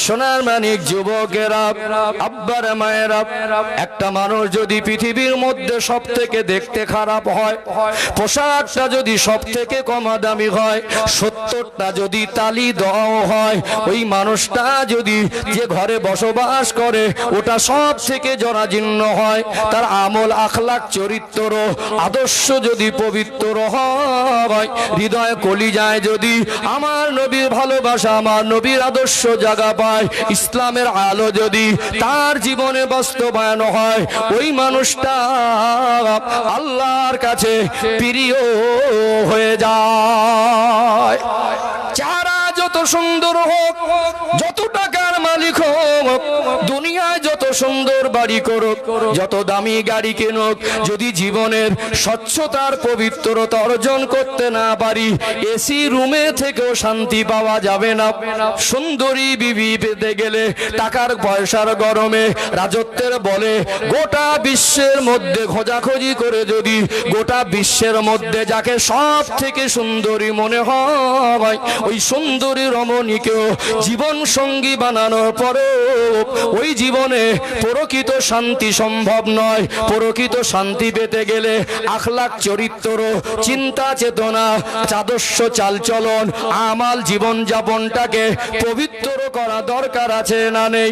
সোনার মানিক যুবকেরা, আব্বার মায়েরা, একটা মানুষ যদি পৃথিবীর মধ্যে সব থেকে দেখতে খারাপ হয়, পোশাকটা যদি সব থেকে কমা দামি হয়, 70টা যদি তালি দেওয়াও হয়, ওই মানুষটা যদি যে ঘরে বসবাস করে ওটা সব থেকে জরাজীর্ণ হয়, তার আমল আখলাক চরিত্র আদর্শ যদি পবিত্র হয়, হৃদয় কলিজায় যদি আমার নবীর ভালোবাসা, আমার নবীর আদর্শ জায়গা পায়, ইসলামের আলো যদি তার জীবনে বাস্তবায়ন হয়, ওই মানুষটা আল্লাহর কাছে প্রিয় হয়ে যায়। চেহারা যত সুন্দর হোক, যত টাকার মালিক হোক, দুনিয়ায় যত সুন্দর বাড়ি করুক, যত দামি গাড়ি কিনুক, যদি জীবনের স্বচ্ছতার পবিত্রতা অর্জন করতে না পারি, এসি রুমে থেকেও শান্তি পাওয়া যাবে না। সুন্দরী বিবি পেতে গেলে টাকার পয়সার গরমে, রাজত্বের বলে গোটা বিশ্বের মধ্যে খোঁজাখুঁজি করে যদি গোটা বিশ্বের মধ্যে যাকে সব থেকে সুন্দরী মনে হয়, ওই সুন্দরী রমণীকেও জীবন সঙ্গী বানানোর পরেও ওই জীবনে প্রকৃত শান্তি সম্ভব নয়। প্রকৃত শান্তি পেতে গেলে আখলাক চরিত্র, চিন্তা চেতনা, আদর্শ চালচলন, আমাল জীবন যাপনটাকে পবিত্র করা দরকার আছে না নেই?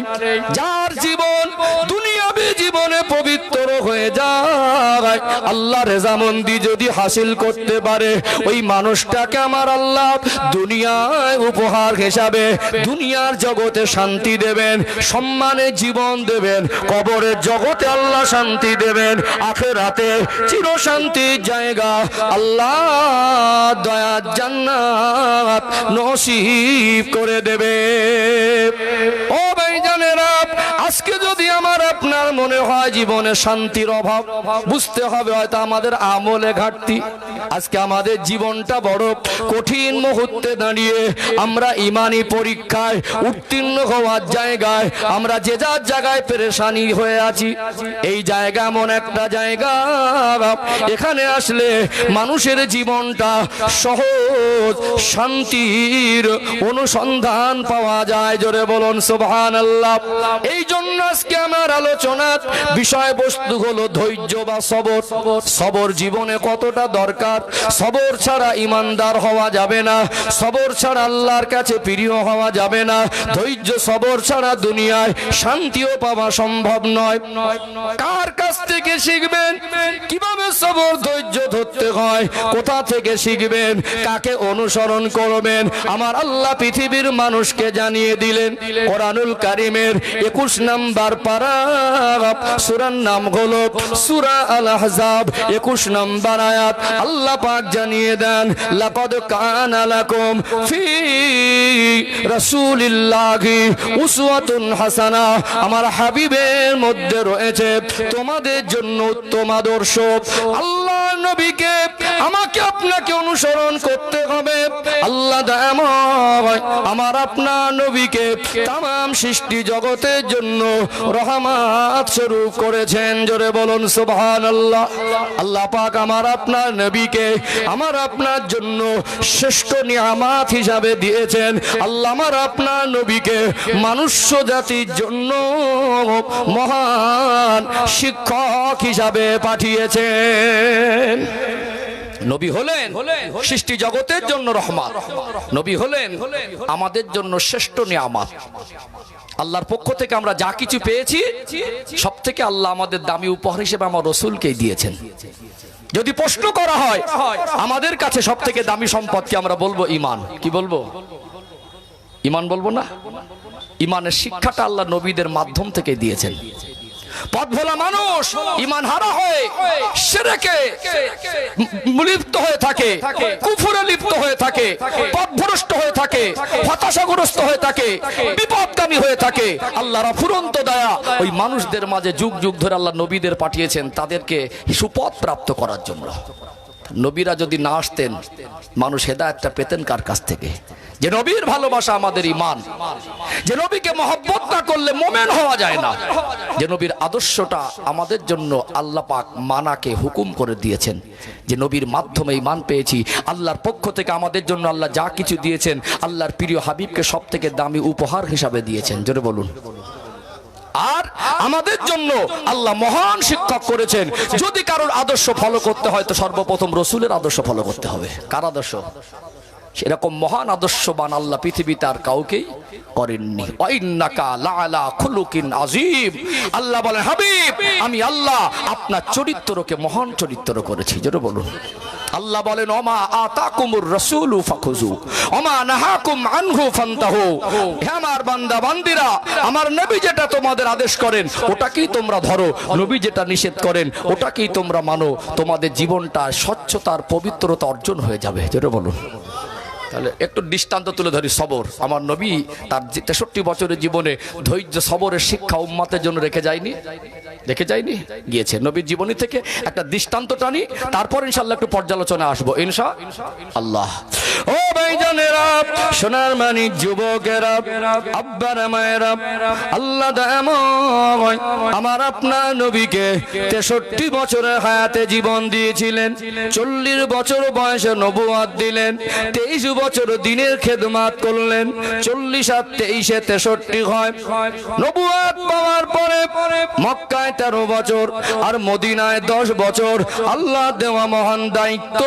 যার জীবন দুনিয়াবী জীবনে পবিত্র হয়ে যায়, আল্লাহ রেজামন্দি যদি হাসিল করতে পারে, ওই মানুষটাকে আমার আল্লাহ দুনিয়ায় উপহার হিসাবে দুনিয়ার জগতে শান্তি দেবেন, সম্মানে জীবন দেবেন, কবরের জগতে আল্লাহ শান্তি দেবেন, আখিরাতে চির শান্তির জায়গা আল্লাহ দয়ার জান্নাত নসিব করে দেবে। ও ভাইজানেরা, আজকে যদি আমার আপনার মনে হয় জীবনে শান্তির অভাব, বুঝতে হবে হয়তো আমাদের আমলে ঘাটতি। আজকে আমাদের জীবনটা বড় কঠিন মুহূর্তে দাঁড়িয়ে আমরা ইমানি পরীক্ষায় উত্তীর্ণ হওয়ার জায়গায় আমরা যে যার জায়গায় পেরেশানি হয়ে আছি। এই জায়গা এমন একটা জায়গা, এখানে আসলে মানুষের জীবনটা সহজ শান্তির অনুসন্ধান পাওয়া যায়। জোরে বলুন সুবহানাল্লাহ। এই জন্য আজকে আমার আলোচনার বিষয়বস্তু হলো ধৈর্য বা সবর। সবর জীবনে কতটা দরকার। সবর ছাড়া ইমানদার হওয়া যাবে না, সবর ছাড়া আল্লাহর কাছে প্রিয় হওয়া যাবে না, ধৈর্য সবর ছাড়া দুনিয়ায় শান্তিও পাওয়া সম্ভব নয়। কার কাছ থেকে শিখবেন কিভাবে সবর ধৈর্য ধরতে হয়? কোথা থেকে শিখবেন? কাকে অনুসরণ করবেন? আমার আল্লাহ পৃথিবীর মানুষকে জানিয়ে দিলেন। কোরআনুল কারীমের 21 নম্বর পারা, সূরার নাম হলো সূরা আল আহজাব, 21 নম্বর আয়াত। আল্লাহ পাক জানিয়ে দেন, লাকাদ কানা লাকুম ফি রাসূলিল্লাহি উসওয়াতুন হাসানা, আমার হাবিবের মধ্যে রয়েছে তোমাদের জন্য উত্তম আদর্শ। আল্লাহ নবীকে আমাকে আপনাকে অনুসরণ করতে হবে। আল্লাহ দয়াময় আমার আপনার নবীকে তামাম সৃষ্টি জগতের জন্য রহমত স্বরূপ করেছেন। জোরে বলুন সুবহানাল্লাহ। আল্লাহ পাক আমার আপনার নবীকে আমার আপনার জন্য শ্রেষ্ঠ নিয়ামত হিসাবে দিয়েছেন। আল্লাহ আমার আপনার নবীকে মনুষ্য জাতির জন্য মহান শিক্ষক হিসাবে পাঠিয়েছেন। নবী হলেন সৃষ্টি জগতের জন্য রহমত, নবী হলেন আমাদের জন্য শ্রেষ্ঠ নিয়ামত। আল্লাহর পক্ষ থেকে আমরা যা কিছু পেয়েছি সব থেকে আল্লাহ আমাদের দামি উপহার হিসেবে আমার রাসূলকে দিয়েছেন। যদি প্রশ্ন করা হয় আমাদের কাছে সব থেকে দামি সম্পদ কি, আমরা বলবো ঈমান। কি বলবো? ঈমান বলবো না? ঈমানের শিক্ষাটা আল্লাহ নবীদের মাধ্যম থেকে দিয়েছেন। পথ ভোলা মানুষ ঈমান হারা হয়ে শিরকে লিপ্ত হয়ে থাকে, কুফরে লিপ্ত হয়ে থাকে, পথভ্রষ্ট হয়ে থাকে, হতাশাগ্রস্ত হয়ে থাকে, বিপদগামী হয়ে থাকে। আল্লাহর অফুরন্ত দয়া ওই মানুষদের মাঝে যুগ যুগ ধরে আল্লাহ নবীদের পাঠিয়েছেন তাদেরকে সুপথ প্রাপ্ত করার জন্য। নবীরা যদি না আসতেন মানুষ হেদায়েতটা পেতেন কার কাছ থেকে? যে নবীর ভালোবাসা আমাদের ঈমান, যে নবীকে মহব্বত না করলে মুমিন হওয়া যায় না, যে নবীর আদর্শটা আমাদের জন্য আল্লাহ পাক মানাকে হুকুম করে দিয়েছেন, যে নবীর মাধ্যমে ঈমান পেয়েছি। আল্লাহর পক্ষ থেকে আমাদের জন্য আল্লাহ যা কিছু দিয়েছেন, আল্লাহর প্রিয় হাবিবকে সবথেকে দামি উপহার হিসাবে দিয়েছেন, জোরে বলুন। আর আমাদের জন্য আল্লাহ মহান শিক্ষক করেছেন। যদি কারোর আদর্শ ফলো করতে হয় তো সর্বপ্রথম রাসূলের আদর্শ ফলো করতে হবে। কার আদর্শ? সেরকম মহান আদর্শবান আল্লাহ পৃথিবীতে আর কাউকেই করেননি। ওয়াইন্নাকা লাআলা খুলুকিন আযীম। আল্লাহ বলেন, হাবিব আমি আল্লাহ আপনার চরিত্রকে মহান চরিত্র করেছি, জোরে বলুন। আল্লাহ বলেন, ওমা আতাকুমুর রাসূলু ফাখুযু ওমা নাহাকুম আনহু ফান্তাহু। হে আমার বান্দা বান্দিরা, আমার নবী যেটা তোমাদের আদেশ করেন ওটাকেই তোমরা ধরো, নবী যেটা নিষেধ করেন ওটাকেই তোমরা মানো, তোমাদের জীবনটা স্বচ্ছতার পবিত্রতা অর্জন হয়ে যাবে, জোরে বলুন। তাহলে একটু দৃষ্টান্ত তুলে ধরি। সবর, আমার নবী তার 63 বছরের জীবনে ধৈর্য সবরের শিক্ষা উম্মতের জন্য রেখে যায়নি? রেখে যায়নি? গিয়েছে। নবীর জীবনী থেকে একটা দৃষ্টান্ত টানি, তারপর ইনশাআল্লাহ একটু পর্যালোচনা আসবো ইনশাআল্লাহ। ও ভাইজানেরা, সোনার মানিক যুবকেরা, আব্বারা মায়েরা, আল্লাহ দয়াময় আমার আপনার নবীকে 63 বছরের হায়াতে জীবন দিয়েছিলেন। 40 বছর বয়সে নবুয়ত দিলেন, 23 বছর দিনের খেদমত করলেন। 40 আর 23 63 হয়। নবুয়ত পাওয়ার পরে মক্কায় 13 বছর আর মদিনায় 10 বছর আল্লাহ দেওয়া মহান দায়িত্ব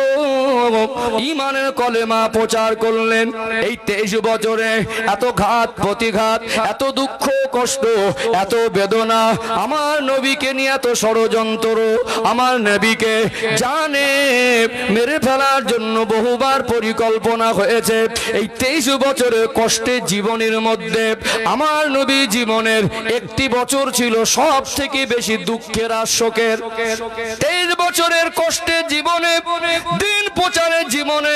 ঈমানের কলেমা প্রচার করলেন। এই 23 বছরে এত ঘাত প্রতিঘাত, এত দুঃখ কষ্ট, এত বেদনা, আমার নবীকে নিয়ে এত ষড়যন্ত্র, আমার নবীকে জানে মেরে ফেলার জন্য বহুবার পরিকল্পনা হয়েছে। এই 23 বছরের কষ্টের জীবনের মধ্যে আমার নবী জীবনের একটি বছর ছিল সব থেকে বেশি দুঃখের আর শোকের। 23 বছরের কষ্টের জীবনে, দিন প্রচারের জীবনে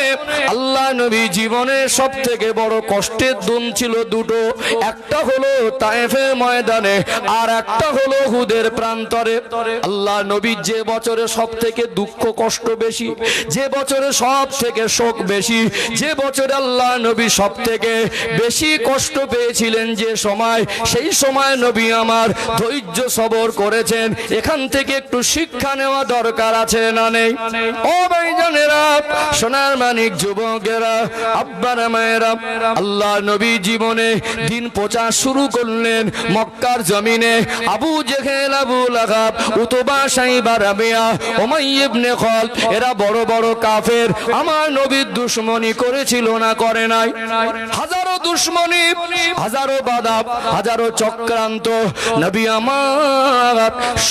আল্লাহ নবী জীবনের সব থেকে বড় কষ্টের দিন ছিল দুটো। একটা হলো তায়েফের ময়দানে, আর একটা হলো হুদের প্রান্তরে। আল্লাহ নবীর যে বছরে সব থেকে দুঃখ কষ্ট বেশি, যে বছরে সব থেকে শোক বেশি, যে বছরে আল্লাহ নবী সব থেকে বেশি কষ্ট পেয়েছিলেন, যে সময়, সেই সময় নবী আমার ধৈর্য সবর করেছেন। এখান থেকে একটু শিক্ষা নেওয়া দরকার আছে না নেই? ও ভাইজানেরা, সোনার মানিক যুবকেরা, আব্বারা মায়েরা, আল্লাহ নবী জীবনে দিন প্রচার শুরু করলেন মক্কার জমিনে। Abu Jahl, Abu Lahab, Utba, Shaiba, Rabia, Umayya ইবনে খালদ, এরা বড় বড় কাফের আমার নবীর দুশমনি করেছিল না করে নাই? হাজারো দুশমনি, হাজারো বাধা, হাজারো চক্রান্ত, নবী আমার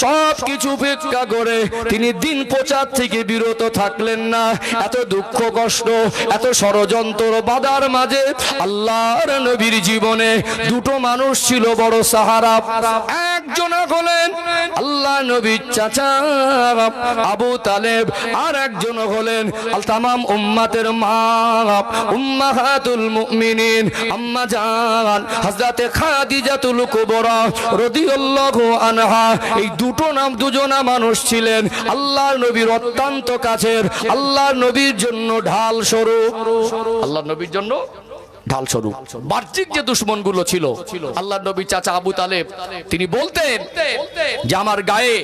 সব কিছু উপেক্ষা করে তিনি দিন প্রচার থেকে বিরত থাকলেন না। এত দুঃখ কষ্ট, এত ষড়যন্ত্র বাধার মাঝে আল্লাহর নবীর জীবনে দুটো মানুষ ছিল বড় সাহারা। একজন হলেন আল্লাহ নবীর চাচা আবু তালেব, আর একজন হলেন তামাম উম্মতের মা, উম্মাহাতুল মুমিনিন আম্মা জান হযরতে খাদিজাতুল কুবরা রাদিয়াল্লাহু আনহা। এই দুজনা মানুষ ছিলেন আল্লাহর নবীর অত্যন্ত কাছের, আল্লাহর নবীর জন্য ঢাল স্বরূপ, আল্লাহর নবীর জন্য ঢাল স্বরূপ। বাহ্যিক যে দুশমনগুলো ছিল, আল্লাহর নবী চাচা আবু তালেব তিনি বলতেন যে আমার গায়ে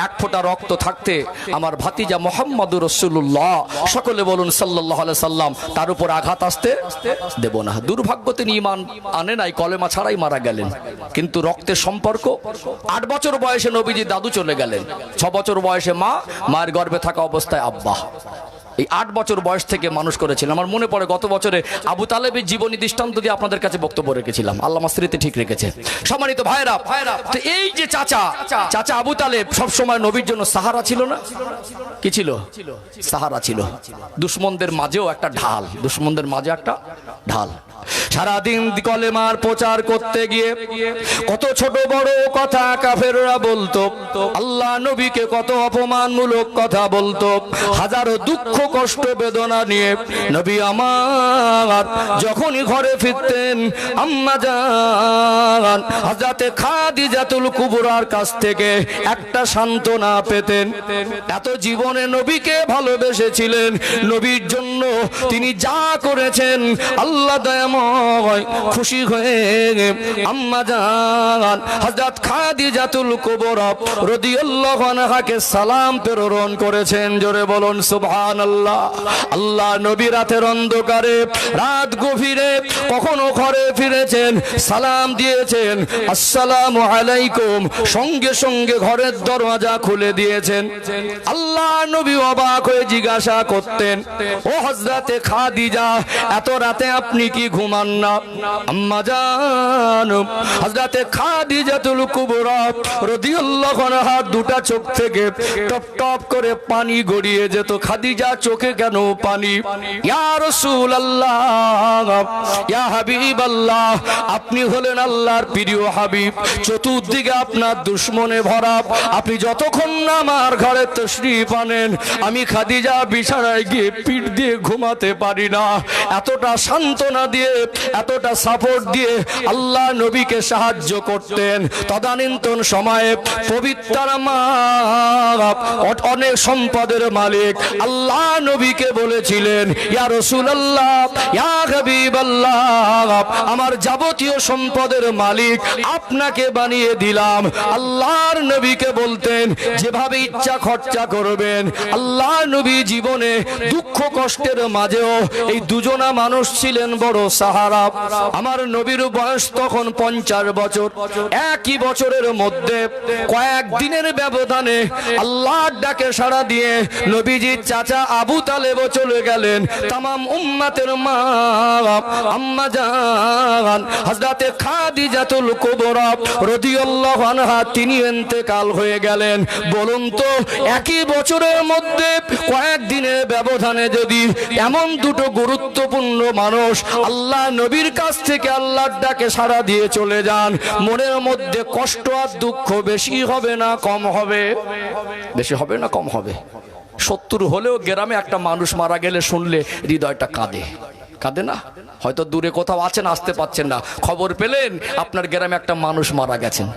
এক ফোঁটা রক্ত থাকতে আমার ভাতিজা মুহাম্মদুর রাসূলুল্লাহ, সকলে বলুন সাল্লাল্লাহু আলাইহি সাল্লাম, তার উপর আঘাত আসতে দেব না। দুর্ভাগ্য তিনি ঈমান আনে নাই, কলেমা ছাড়াই মারা গেলেন। কিন্তু রক্তের সম্পর্ক, 8 বছর বয়সে নবীজি দাদু চলে গেলেন, 6 বছর বয়সে মা, মায়ের গর্ভে থাকা অবস্থায় আব্বা। এই 8 বছর বয়স থেকে মানুষ করেছিলেন। আমার মনে পড়ে গত বছরে আবু তালেবের জীবনী দৃষ্টান্ত দিয়ে আপনাদের কাছে বক্তব্য রেখেছিলাম, আল্লাহ আমার স্মৃতি ঠিক রেখেছে। সম্মানিত ভাইরা, তো এই যে চাচা আবু তালেব সব সময় নবীর জন্য সাহারা ছিল না? কি ছিল? সাহারা ছিল। দুশমনদের মাঝেও একটা ঢাল, দুশমনদের মাঝে একটা ঢাল। সারাদিন কলেমার প্রচার করতে গিয়ে কত ছোট বড় কথা কাফেররা বলতো, আল্লাহ নবীকে কত অপমানমূলক কথা বলতো, হাজারো দুঃখ কষ্ট বেদনা নিয়ে নবী আমার যখনই ঘরে ফিরতেন আম্মা জান হযরতে খাদিজাতুল কুবরার কাছ থেকে একটা সান্ত্বনা পেতেন। এত জীবনে নবীকে ভালোবেসেছিলেন, নবীর জন্য তিনি যা করেছেন আল্লাহ দয়াময় খুশি হয়ে আম্মা জান হযরত খাদিজাতুল কুবরা রাদিয়াল্লাহু আনহাকে সালাম প্রেরণ করেছেন। জোরে বলুন সুবহানাল্লাহ। আল্লাহ নবী রাতের অন্ধকারে রাত গভীরে কখনো ঘরে ফিরেছেন, সালাম দিয়েছেন আসসালামু আলাইকুম, সঙ্গে সঙ্গে ঘরের দরওয়াজা খুলে দিয়েছেন। আল্লাহ নবী অবাক হয়ে জিজ্ঞাসা করতেন, ও হযরতে খাদিজা এত রাতে আপনি কি ঘুমান না? আম্মা জান হযরতে খাদিজাতুল কুবরা রাদিয়াল্লাহু আনহা দুটা চোখ থেকে টপ টপ করে পানি গড়িয়ে যেত। খাদিজা চোখে কেন পানি? ইয়া রাসূলুল্লাহ, ইয়া হাবিবাল্লাহ, আপনি হলেন আল্লাহর প্রিয় হাবিব, চতুর্দিকে আপনার দুশমনে ভরা, আপনি যতক্ষণ না আমার ঘরে তশরিফ আনেন আমি খাদিজা বিছানায় গিয়ে পিঠ দিয়ে ঘুমাতে পারি না। এতটা সান্ত্বনা দিয়ে এতটা সাপোর্ট দিয়ে আল্লাহ নবীকে সাহায্য করতেন। তদানীন্তন সময়ে পবিত্র মা অনেক সম্পদের মালিক আল্লাহ নবীকে বলেছিলেন, ইয়া রাসূলুল্লাহ, ইয়া হাবিবাল্লাহ, আমার যাবতীয় সম্পদের মালিক আপনাকে বানিয়ে দিলাম। আল্লাহর নবীকে বলতেন যেভাবে ইচ্ছা খরচা করবেন। আল্লাহ নবী জীবনে দুঃখ কষ্টের মাঝেও এই দুজনা মানুষ ছিলেন বড় সাহারা। আমার নবীর বয়স তখন 50 বছর। একই বছরের মধ্যে কয়েক দিনের ব্যবধানে আল্লাহর ডাকে সাড়া দিয়ে নবীজির চাচা আবু তালেবও চলে গেলেন। তামাম উম্মতের মা আম্মা জান হযরতে খাদিজাতুল কুবরা রাদিয়াল্লাহু আনহা তিনি ইন্তেকাল হয়ে গেলেন। বলুন তো একই বছরের মধ্যে কয়েক দিনের ব্যবধানে যদি এমন দুটো গুরুত্বপূর্ণ মানুষ আল্লাহ নবীর কাছ থেকে আল্লাহর ডাকে সাড়া দিয়ে চলে যান, মনের মধ্যে কষ্ট আর দুঃখ বেশি হবে না কম হবে? বেশি হবে না কম হবে? 70 হলেও গ্রামে একটা মানুষ মারা গেলে শুনলে হৃদয়টা কাঁদে, কাঁদে না? হয়তো দূরে কোথাও আছেন, আসতে পারছেন না, খবর পেলেন আপনার গ্রামে একটা মানুষ মারা গেছেন,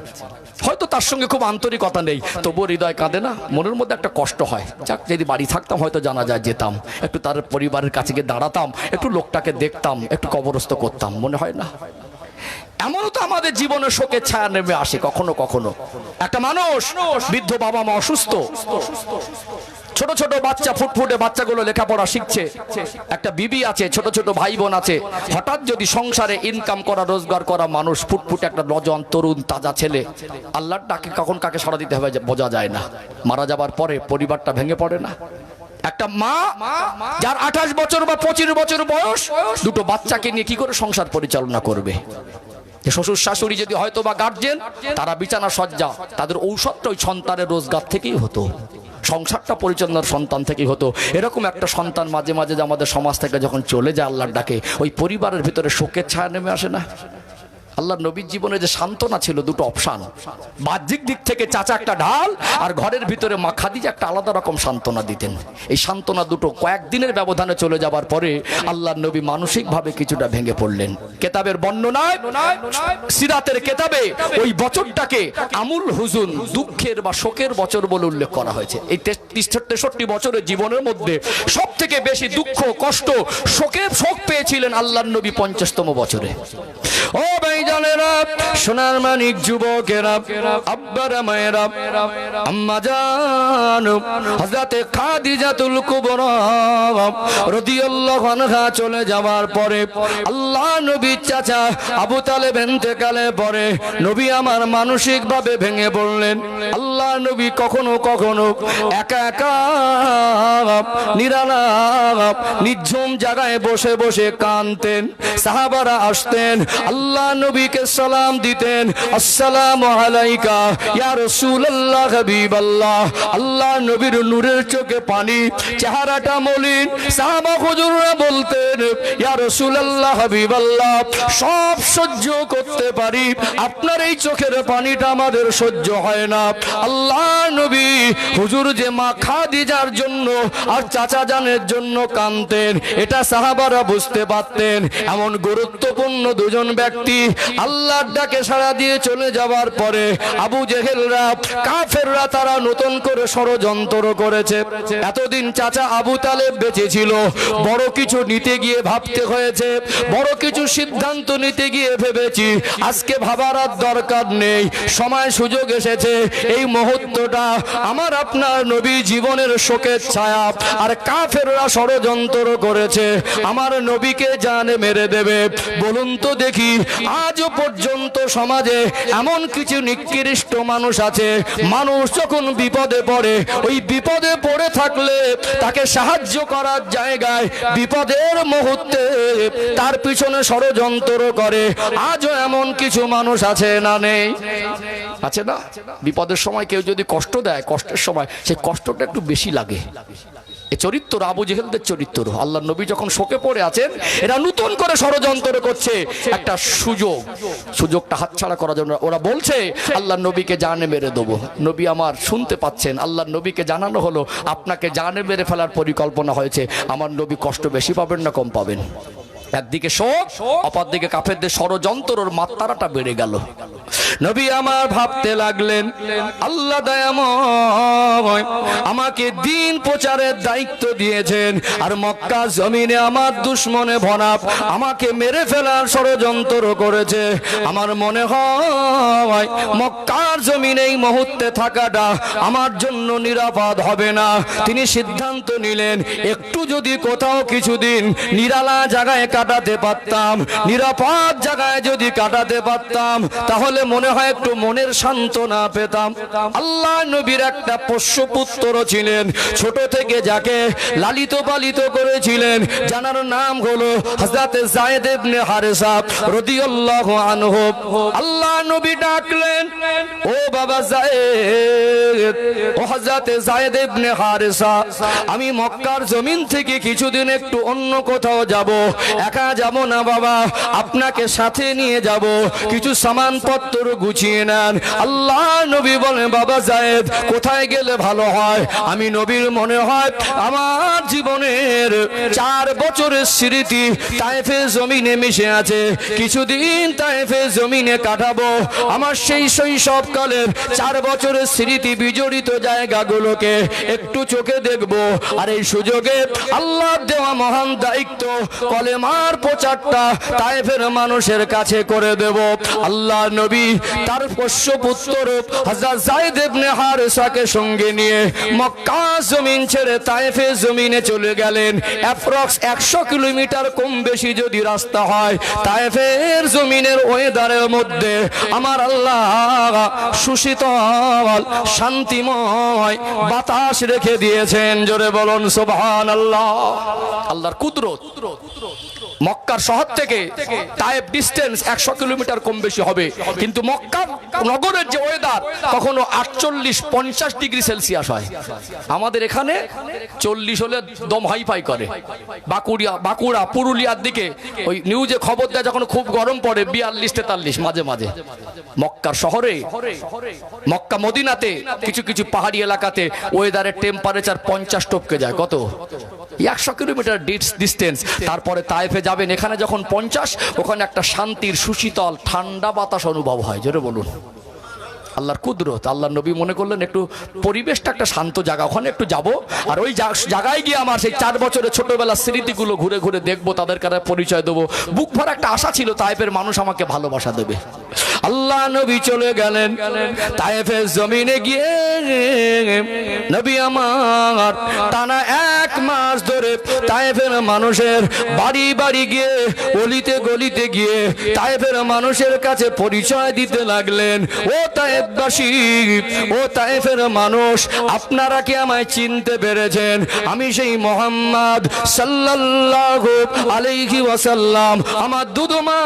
হয়তো তার সঙ্গে খুব আন্তরিকতা নেই, তবুও হৃদয় কাঁদে না? মনের মধ্যে একটা কষ্ট হয়। যাক, যদি বাড়ি থাকতাম হয়তো জানা যায় যেতাম, একটু তার পরিবারের কাছে গিয়ে দাঁড়াতাম, একটু লোকটাকে দেখতাম, একটু কবরস্থ করতাম, মনে হয় না? এমনও তো আমাদের জীবনে শোকের ছায়া নেমে আসে কখনো কখনো। একটা মানুষ, বৃদ্ধ বাবা মা অসুস্থ, ছোট ছোট বাচ্চা, ফুটফুটে বাচ্চাগুলো লেখাপড়া শিখছে, একটা বিবি আছে, ছোট ছোট ভাই বোন আছে, হঠাৎ যদি সংসারে ইনকাম করা রোজগার করা মানুষ, ফুটফুটে একটা নজওয়ান তরুণ তাজা ছেলে, আল্লাহর ডাকে কখন কাকে সাড়া দিতে হবে বোঝা যায় না। মারা যাবার পরে পরিবারটা ভেঙে পড়ে না? একটা মা যার 28 বছর বা 25 বছর বয়স, দুটো বাচ্চাকে নিয়ে কি করে সংসার পরিচালনা করবে? শ্বশুর শাশুড়ি যদি হয়তো বা গার্জেন, তারা বিছানা সজ্জা, তাদের ঔষধটা ওই সন্তানের রোজগার থেকেই হতো, সংসারটা পরিচালনার সন্তান থেকেই হতো। এরকম একটা সন্তান মাঝে মাঝে যে আমাদের সমাজ থেকে যখন চলে যায় আল্লাহর ডাকে, ওই পরিবারের ভিতরে শোকের ছায়া নেমে আসে না? আল্লাহর নবীর জীবনে যে সান্ত্বনা ছিল, দুটো অপশান, বাহ্যিক দিক থেকে চাচা একটা ঢাল, আর ঘরের ভিতরে মা খাদিজা একটা আলাদা রকম সান্ত্বনা দিতেন। এই সান্ত্বনা দুটো কয়েকদিনের ব্যবধানে চলে যাবার পরে আল্লাহর নবী মানসিকভাবে কিছুটা ভেঙে পড়লেন। কেতাবের বর্ণনায়, সিরাতের কেতাবে ওই বছরটাকে আমুল হুজুন, দুঃখের বা শোকের বছর বলে উল্লেখ করা হয়েছে। এই 63 বছরের জীবনের মধ্যে সব থেকে বেশি দুঃখ কষ্ট শোক পেয়েছিলেন আল্লাহর নবী 50তম বছরে। ও ভাইজানেরা, সোনার মানিক যুবকেরা, আব্বারা মায়েরা, আম্মা জান হযরতে খাদিজাতুল কুবরা রাদিয়াল্লাহু আনহা চলে যাওয়ার পরে আল্লাহ নবীর চাচা আবু তালেব ইন্তেকালের পরে নবী আমার মানসিকভাবে ভেঙে পড়লেন। আল্লাহ নবী কখনো কখনো একা একা নিরালাপ নিঝুম জায়গায় বসে বসে কাঁদতেন। সাহাবারা আসতেন, আল্লাহ নবী নবীকে সালাম দিতেন, আসসালামু আলাইকা ইয়া রাসূলুল্লাহ হাবিবাল্লাহ। আল্লাহ নবীর নূরের চোখে পানি, চেহারাটা মলিন। সাহাবা হুজুররা বলতেন, ইয়া রাসূলুল্লাহ হাবিবাল্লাহ, সব সহ্য করতে পারি, আপনার এই চোখের পানিটা আমাদের সহ্য হয় না। আল্লাহ নবী হুজুর যে মা খাদিজার জন্য আর চাচা জানের জন্য কাঁদতেন, এটা সাহাবারা বুঝতে পারতেন। এমন গুরুত্বপূর্ণ দুজন ব্যক্তি আল্লাহর ডাকে সাড়া দিয়ে চলে যাওয়ার পরে আবু জেহেলরা, কাফেররা তারা নতুন করে ষড়যন্ত্র করেছে। এতদিন চাচা আবু তালেব বেঁচে ছিল, বড় কিছু নিতে গিয়ে ভাবতে হয়েছে, বড় কিছু সিদ্ধান্ত নিতে গিয়ে ভেবেছি। আজকে ভাবার আর দরকার নেই, সময় সুযোগ এসেছে। এই মুহূর্তটা আমার আপনার নবী জীবনের শোকের ছায়া, আর কাফেররা ষড়যন্ত্র করেছে আমার নবীকে জানে মেরে দেবে। বলুন তো দেখি, আজও পর্যন্ত সমাজে এমন কিছু নিকৃষ্ট মানুষ আছে, মানুষ যখন বিপদে পড়ে, ওই বিপদে পড়ে থাকলে তাকে সাহায্য করার জায়গায় বিপদের মুহূর্তে তার পিছনে ষড়যন্ত্র করে। আজও এমন কিছু মানুষ আছে না নেই? আছে না? বিপদের সময় কেউ যদি কষ্ট দেয়, কষ্টের সময় সেই কষ্টটা একটু বেশি লাগে। এই চরিত্র আবু জেহেলদের চরিত্র। আল্লাহ নবী যখন শোকে পড়ে আছেন, এরা নতুন করে ষড়যন্ত্র করছে একটা সুযোগটা হাতছাড়া করার জন্য। ওরা বলছে আল্লাহ নবীকে জানে মেরে দেবো। নবী আমার শুনতে পাচ্ছেন, আল্লাহ নবীকে জানানো হলো আপনাকে জানে মেরে ফেলার পরিকল্পনা হয়েছে। আমার নবী কষ্ট বেশি পাবেন না কম পাবেন? একদিকে শোক, অপরদিকে কাফেরদের ষড়যন্ত্রের মাত্রাটা বেড়ে গেল। নবী আমার ভাবতে লাগলেন, আল্লাহ দয়াময় আমাকে দিন প্রচারের দায়িত্ব দিয়েছেন, আর মক্কা জমিনে আমার দুশমনে ভনাব আমাকে মেরে ফেলার ষড়যন্ত্র করেছে। আমার মনে হয় মক্কার জমিনে এই মুহূর্তে থাকাটা আমার জন্য নিরাপদ হবে না। তিনি সিদ্ধান্ত নিলেন, একটু যদি কোথাও কিছুদিন নিরালা জায়গায় কাটাতে পারতাম, নিরাপদ জায়গায় যদি কাটাতে পারতাম, তাহলে মনে হয় একটু মনের সান্ত্বনা পেতাম। আল্লাহ নবীর একটা পোষ্যপুত্র ছিলেন, ছোট থেকে যাকে লালিত পালিত করেছিলেন, যার নাম হলো হযরত যায়েদ ইবনে হারেসা রাদিয়াল্লাহু আনহু। আল্লাহ নবী ডাকলেন, ও বাবা যায়েদ, ও হযরত যায়েদ ইবনে হারেসা, আমি মক্কার জমিন থেকে কিছুদিন একটু অন্য কোথাও যাব। একা যাব না বাবা, আপনাকে সাথে নিয়ে যাব। কিছু সামানপত্র গুছিয়ে নেন। আল্লাহ নবী বলেন, বাবা যায়েদ কোথায় গেলে ভালো হয়? আমি নবীর মনে হয় আমার জীবনের 4 বছরের স্মৃতি তায়েফের জমিনে মিশে আছে, কিছুদিন তায়েফের জমিনে কাটাবো। আমার সেই শৈশবকালের 4 বছরের স্মৃতি বিজড়িত জায়গাগুলোকে একটু চোখে দেখব। আর এই সুযোগে আল্লাহ দেওয়া মহান দায়িত্ব কলেমার প্রচারটা তায়েফের মানুষের কাছে করে দেব। আল্লাহ নবী তার পোষ্যপুত্র হযরত যায়েদ ইবনে হারেসাকে সঙ্গে নিয়ে মক্কা জমিন ছেড়ে তায়েফের জমিনে চলে গেলেন। অ্যাপ্রক্স 100 কিলোমিটার কম বেশি যদি রাস্তা হয়, তায়েফের জমিনের ওয়েদারের মধ্যে আমার আল্লাহ সুশীতল শান্তিময় বাতাস রেখে দিয়েছেন। জোরে বলুন সুবহানাল্লাহ। আল্লাহর কুদরত। মক্কার শহর থেকে তায়েফ ডিস্টেন্স 100 কিলোমিটার কম বেশি হবে, কিন্তু মক্কা নগরের যে ওয়েদার কখনো 48-50 ডিগ্রি সেলসিয়াস হয়। আমাদের এখানে 40 হলে দম হাইফাই করে। বাঁকুড়া পুরুলিয়ার দিকে ওই নিউজে খবর দেয় যখন খুব গরম পড়ে 42-43 মাঝে মাঝে। মক্কার শহরে, মক্কা মদিনাতে কিছু কিছু পাহাড়ি এলাকাতে ওয়েদারের টেম্পারেচার 50 টপকে যায়। কত? 100 কিলোমিটার ডিস্টেন্স। তারপরে তায়েফে যাবেন, এখানে যখন 50, ওখানে একটা শান্তির সুশীতল ঠান্ডা বাতাস অনুভব হয়। জোরে বলুন আল্লাহর কুদরত। আল্লাহ নবী মনে করলেন একটু পরিবেশটা একটা শান্ত জায়গা, ওখানে একটু যাব, আর ওই জায়গায় গিয়ে আমার সেই 4 বছরের ছোটবেলার স্মৃতিগুলো ঘুরে ঘুরে দেখবো, তাদের কাছে পরিচয় দেবো। বুক ভরা একটা আশা ছিল তায়েফের মানুষ আমাকে ভালোবাসা দেবে। আল্লাহ নবী চলে গেলেন তায়েফের জমিনে গিয়ে নবী আমার টানা 1 মাস ধরে তায়েফের মানুষের বাড়ি বাড়ি গিয়ে অলিতে গলিতে গিয়ে তায়েফের মানুষের কাছে পরিচয় দিতে লাগলেন। ও তায়েফবাসী, ও তায়েফের মানুষ, আপনারা কি আমায় চিনতে পেরেছেন? আমি সেই মুহাম্মদ সাল্লাল্লাহু আলাইহি ওয়াসাল্লাম। আমার দুধমা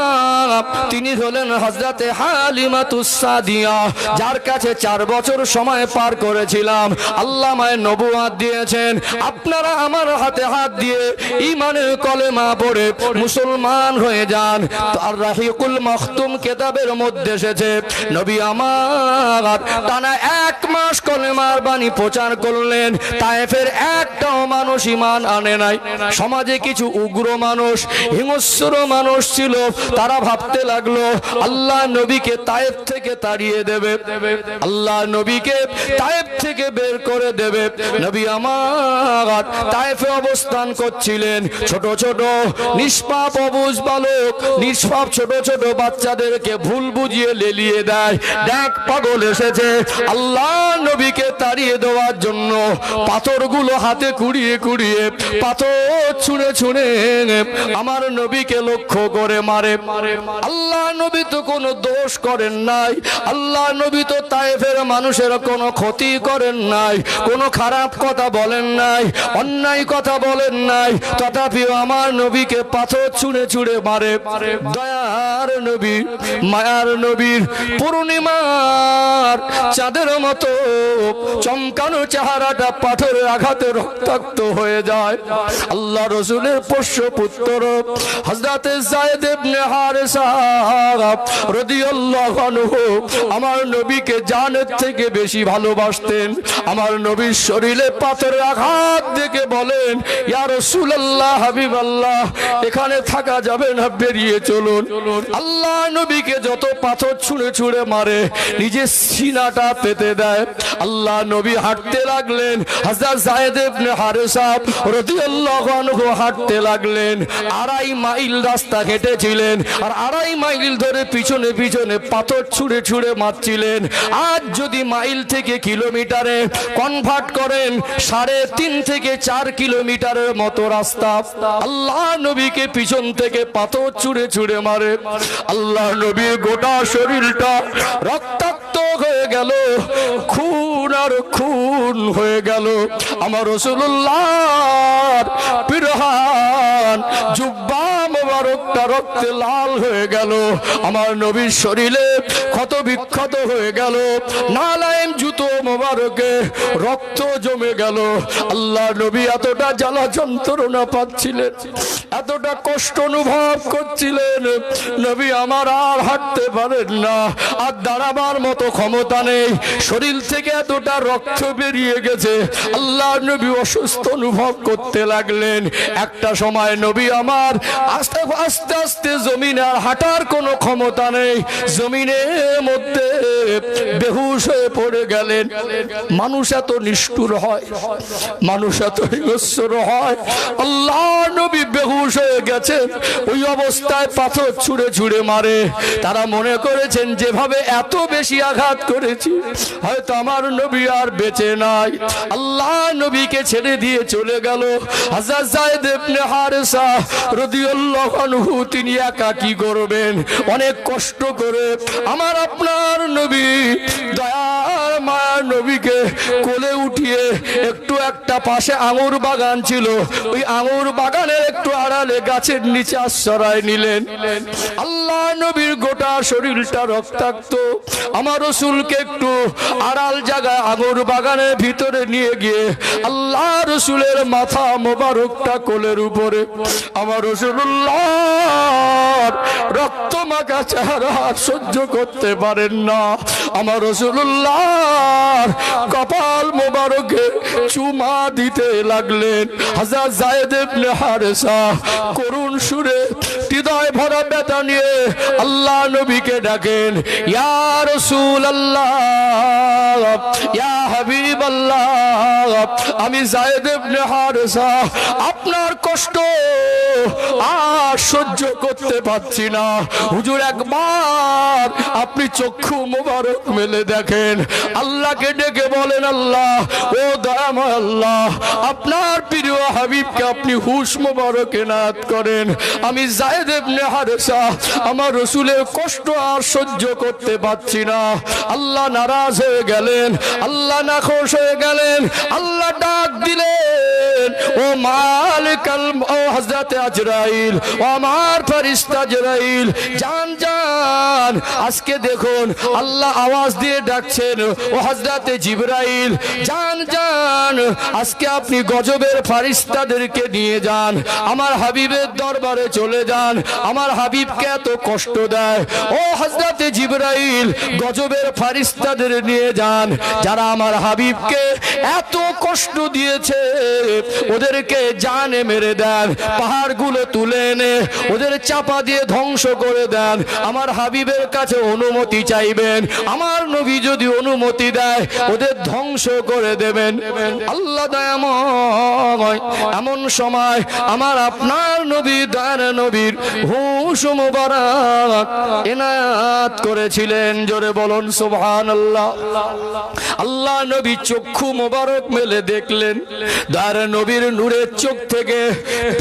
তিনি হলেন হযরতে হালিমাতুস সাদিয়া, যার কাছে 4 বছর সময় পার করেছিলাম। আল্লাহ আমায় নবুয়ত দিয়েছেন। আপনারা আমার হাতে হাত দিয়ে ঈমানের কলেমা পড়ে মুসলমান হয়ে যান। আর রাহিকুল মাখতুম কিতাবের মধ্যে এসেছে নবী আমার টানা 1 মাস কলেমার বাণী প্রচার করলেন। তায়েফের একটাও মানুষ ঈমান আনে নাই। সমাজে কিছু উগ্র মানুষ, হিংস্র মানুষ ছিল, তারা ভাবতে লাগলো আল্লাহ নবীকে তায়েফ থেকে তাড়িয়ে দেবে, আল্লাহ নবীকে তায়েফ থেকে বের করে দেবে। নবী আমার তায়েফে অবস্থান করছিলেন। ছোট ছোট নিষ্পাপ অবুঝ বালক, নিষ্পাপ ছোট ছোট বাচ্চাদেরকে ভুল বুঝিয়ে লেলিয়ে দেয়। দেখ পাগল এসেছে। আল্লাহ নবীকে তাড়িয়ে দেওয়ার জন্য পাথরগুলো হাতে কুড়িয়ে কুড়িয়ে, পাথর ছুঁড়ে ছুঁড়ে আমার নবীকে লক্ষ্য করে মারে। আল্লাহ নবী তো কোনো দোষ করেন নাই, আল্লাহ নবী তো তায়েফের মানুষের কোনো ক্ষতি করেন নাই, কোনো খারাপ কথা বলেন নাই, অন্যায় কথা বলেন নাই, তথাপিও আমার নবীকে পাথর ছুঁড়ে ছুঁড়ে মারে। দয়ার নবী, মায়ার নবীর পূর্ণিমার চাঁদের মতো চমকানো চেহারাটা পাথরের আঘাতে রক্তাক্ত হয়ে যায়। আল্লাহ রসুলের পোষ্য পুত্র হযরতে যায়েদ ইবনে হারেসা রাদিয়াল্লাহু আনহু আমার নবীকে জানের থেকে বেশি ভালোবাসতেন। আমার নবীর শরীরে পাথরের আঘাত দেখে বলেন, ইয়া রাসূলুল্লাহ, হাবিবাল্লাহ, এখানে থাকা যাবে না, বেরিয়ে চলুন। আল্লাহ নবীকে যত পাথর ছুঁড়ে ছুঁড়ে মারে নিজের সিনাটা পেতে দেয়। আল্লাহ নবী হাঁটতে লাগলেন। হযরত যায়েদ ইবনে হারেসা রাদিয়াল্লাহু আনহু হাঁটতে লাগলেন। 2.5 মাইল রাস্তা হেঁটেছিলেন, আর 2.5 মাইল ধরে পিছনে পিছনে পাথর ছুঁড়ে ছুঁড়ে মারছিলেন। আজ যদি মাইল থেকে কিলোমিটারে কনভার্ট করেন, 3.5 থেকে 4 কিলোমিটারের মতো রাস্তা। আল্লাহ নবীকে পিছন থেকে পাথর ছুঁড়ে ছুঁড়ে মারে। আল্লাহ নবীর গোটা শরীরটা রক্তাক্ত হয়ে গেল, খুন আর খুন হয়ে গেল। আমার রাসূলুল্লাহর পিরহান জুব্বা মোবারকটা রক্তে লাল হয়ে গেল। আমার নবীর শরীরে ক্ষত বিক্ষত হয়ে গেল। নালাইম জুতো মোবারকে রক্ত জমে গেল। আল্লাহ নবী এতটা জ্বালা যন্ত্রণা পাচ্ছিলেন, এতটা কষ্ট অনুভব করছিলেন, নবী আমার আর হাঁটতে পারেন না, আর দাঁড়াবার মতো ক্ষমতা নেই। শরীর থেকে এতটা রক্ত বেরিয়ে গেছে। আল্লাহ নবী অসুস্থ অনুভব করতে লাগলেন। একটা সময় নবী আমার আস্তে আস্তে আস্তে জমিনে আর হাঁটার কোনো ক্ষমতা নেই, জমিনের মধ্যে বেহুশ হয়ে পড়ে গেলেন। মানুষ এত নিষ্ঠুর হয়, মানুষ এত হিংস্র হয়। আল্লাহ নবী বেহুশ হয়ে গেছেন। ওই অবস্থায় পাথর ছুঁড়ে ছুঁড়ে মারে। তারা মনে করেছেন যেভাবে এত বেশি আঘাত করেছি, হয়তো আমার নবী আর বেঁচে নাই। আল্লাহ নবীকে ছেড়ে দিয়ে চলে গেল। হযরত যায়েদ ইবনে হারেসা রাদিয়াল্লাহু আনহু তিনি একা কি করবেন, অনেক কষ্ট করে আমার আপনার নবী দয়ার মায়ার নবীকে কোলে উঠিয়ে একটু একটা পাশে আঙুর বাগান ছিল, ওই আঙুর বাগানের একটু আড়ালে গাছের নিচে আশ্রয় নিলেন। আল্লাহ নবীর গোটা শরীরটা রক্তাক্ত। আমার রাসূলকে একটু আড়াল জায়গায় আঙুর বাগানের ভিতরে নিয়ে গিয়ে আল্লাহ রাসূলের মাথা মোবারকটা কোলের উপরে, আমার রাসূলুল্লাহ রক্ত মাখা চেহারা সহ্য করতে পারেন না। আমার রাসূলুল্লাহ কপাল মোবারকে চুমা দিতে লাগলেন। হযরত যায়েদ ইবনে হারেসা করুণ সুরে হৃদয় ভরা ব্যথা নিয়ে আল্লাহ নবীকে ডাকেন, ইয়া রাসূলুল্লাহ, ইয়া হাবিবাল্লাহ, আমি যায়েদ ইবনে হারেসা আপনার কষ্ট আর সহ্য করতে পারছি না। হুজুর একবার আপনি চক্ষু মোবারক মেলে দেখেন, আল্লাহকে ডেকে বলেন, আল্লাহ ও দয়াময় আল্লাহ, আপনার প্রিয় হাবিবকে আপনি হুশ মোবারক এনায়েত করেন। আমি যায়েদ ইবনে হারেসা আমার রাসূলের কষ্ট আর সহ্য করতে পারছি না। আল্লাহ নারাজ হয়ে গেলেন, আল্লাহ নাখোশ হয়ে গেলেন। আল্লাহ ডাক দিলেন, ও মালিকাল, ও হযরতে আজরাইল, ও আমার ফেরেশতা আজরাইল, জান জান। আজকে দেখুন আল্লাহ আওয়াজ দিয়ে ডাকছেন, ও হযরতে জিবরাইল, জান জান, আজকে আপনি গজবের ফেরেশতাদেরকে নিয়ে যান, আমার হাবিবের দরবারে চলে যান, আমার হাবিবকে এত কষ্ট দেয়। ও হযরতে জিবরাইল, গজবের ফেরেশতাদের নিয়ে যান, যারা আমার হাবিবকে এত কষ্ট দিয়েছে ওদেরকে জানে মেরে দেন, পাহাড়গুলো তুলে এনে ওদের চাপা দিয়ে ধ্বংস করে দেন। আমার হাবিবের কাছে অনুমতি চাইবেন, আমার নবী যদি অনুমতি দেয় ওদের ধ্বংস করে দেবেন। আল্লাহ দয়াময় এমন সময় আমার আপনার নবী দয়ার নবীর হুশ মুবারক এনায়েত করেছিলেন। জোরে বলুন সুবহানাল্লাহ। আল্লাহ নবী চক্ষু মোবারক মেলে দেখলেন, দয়ার নবীর নূরের চোখ থেকে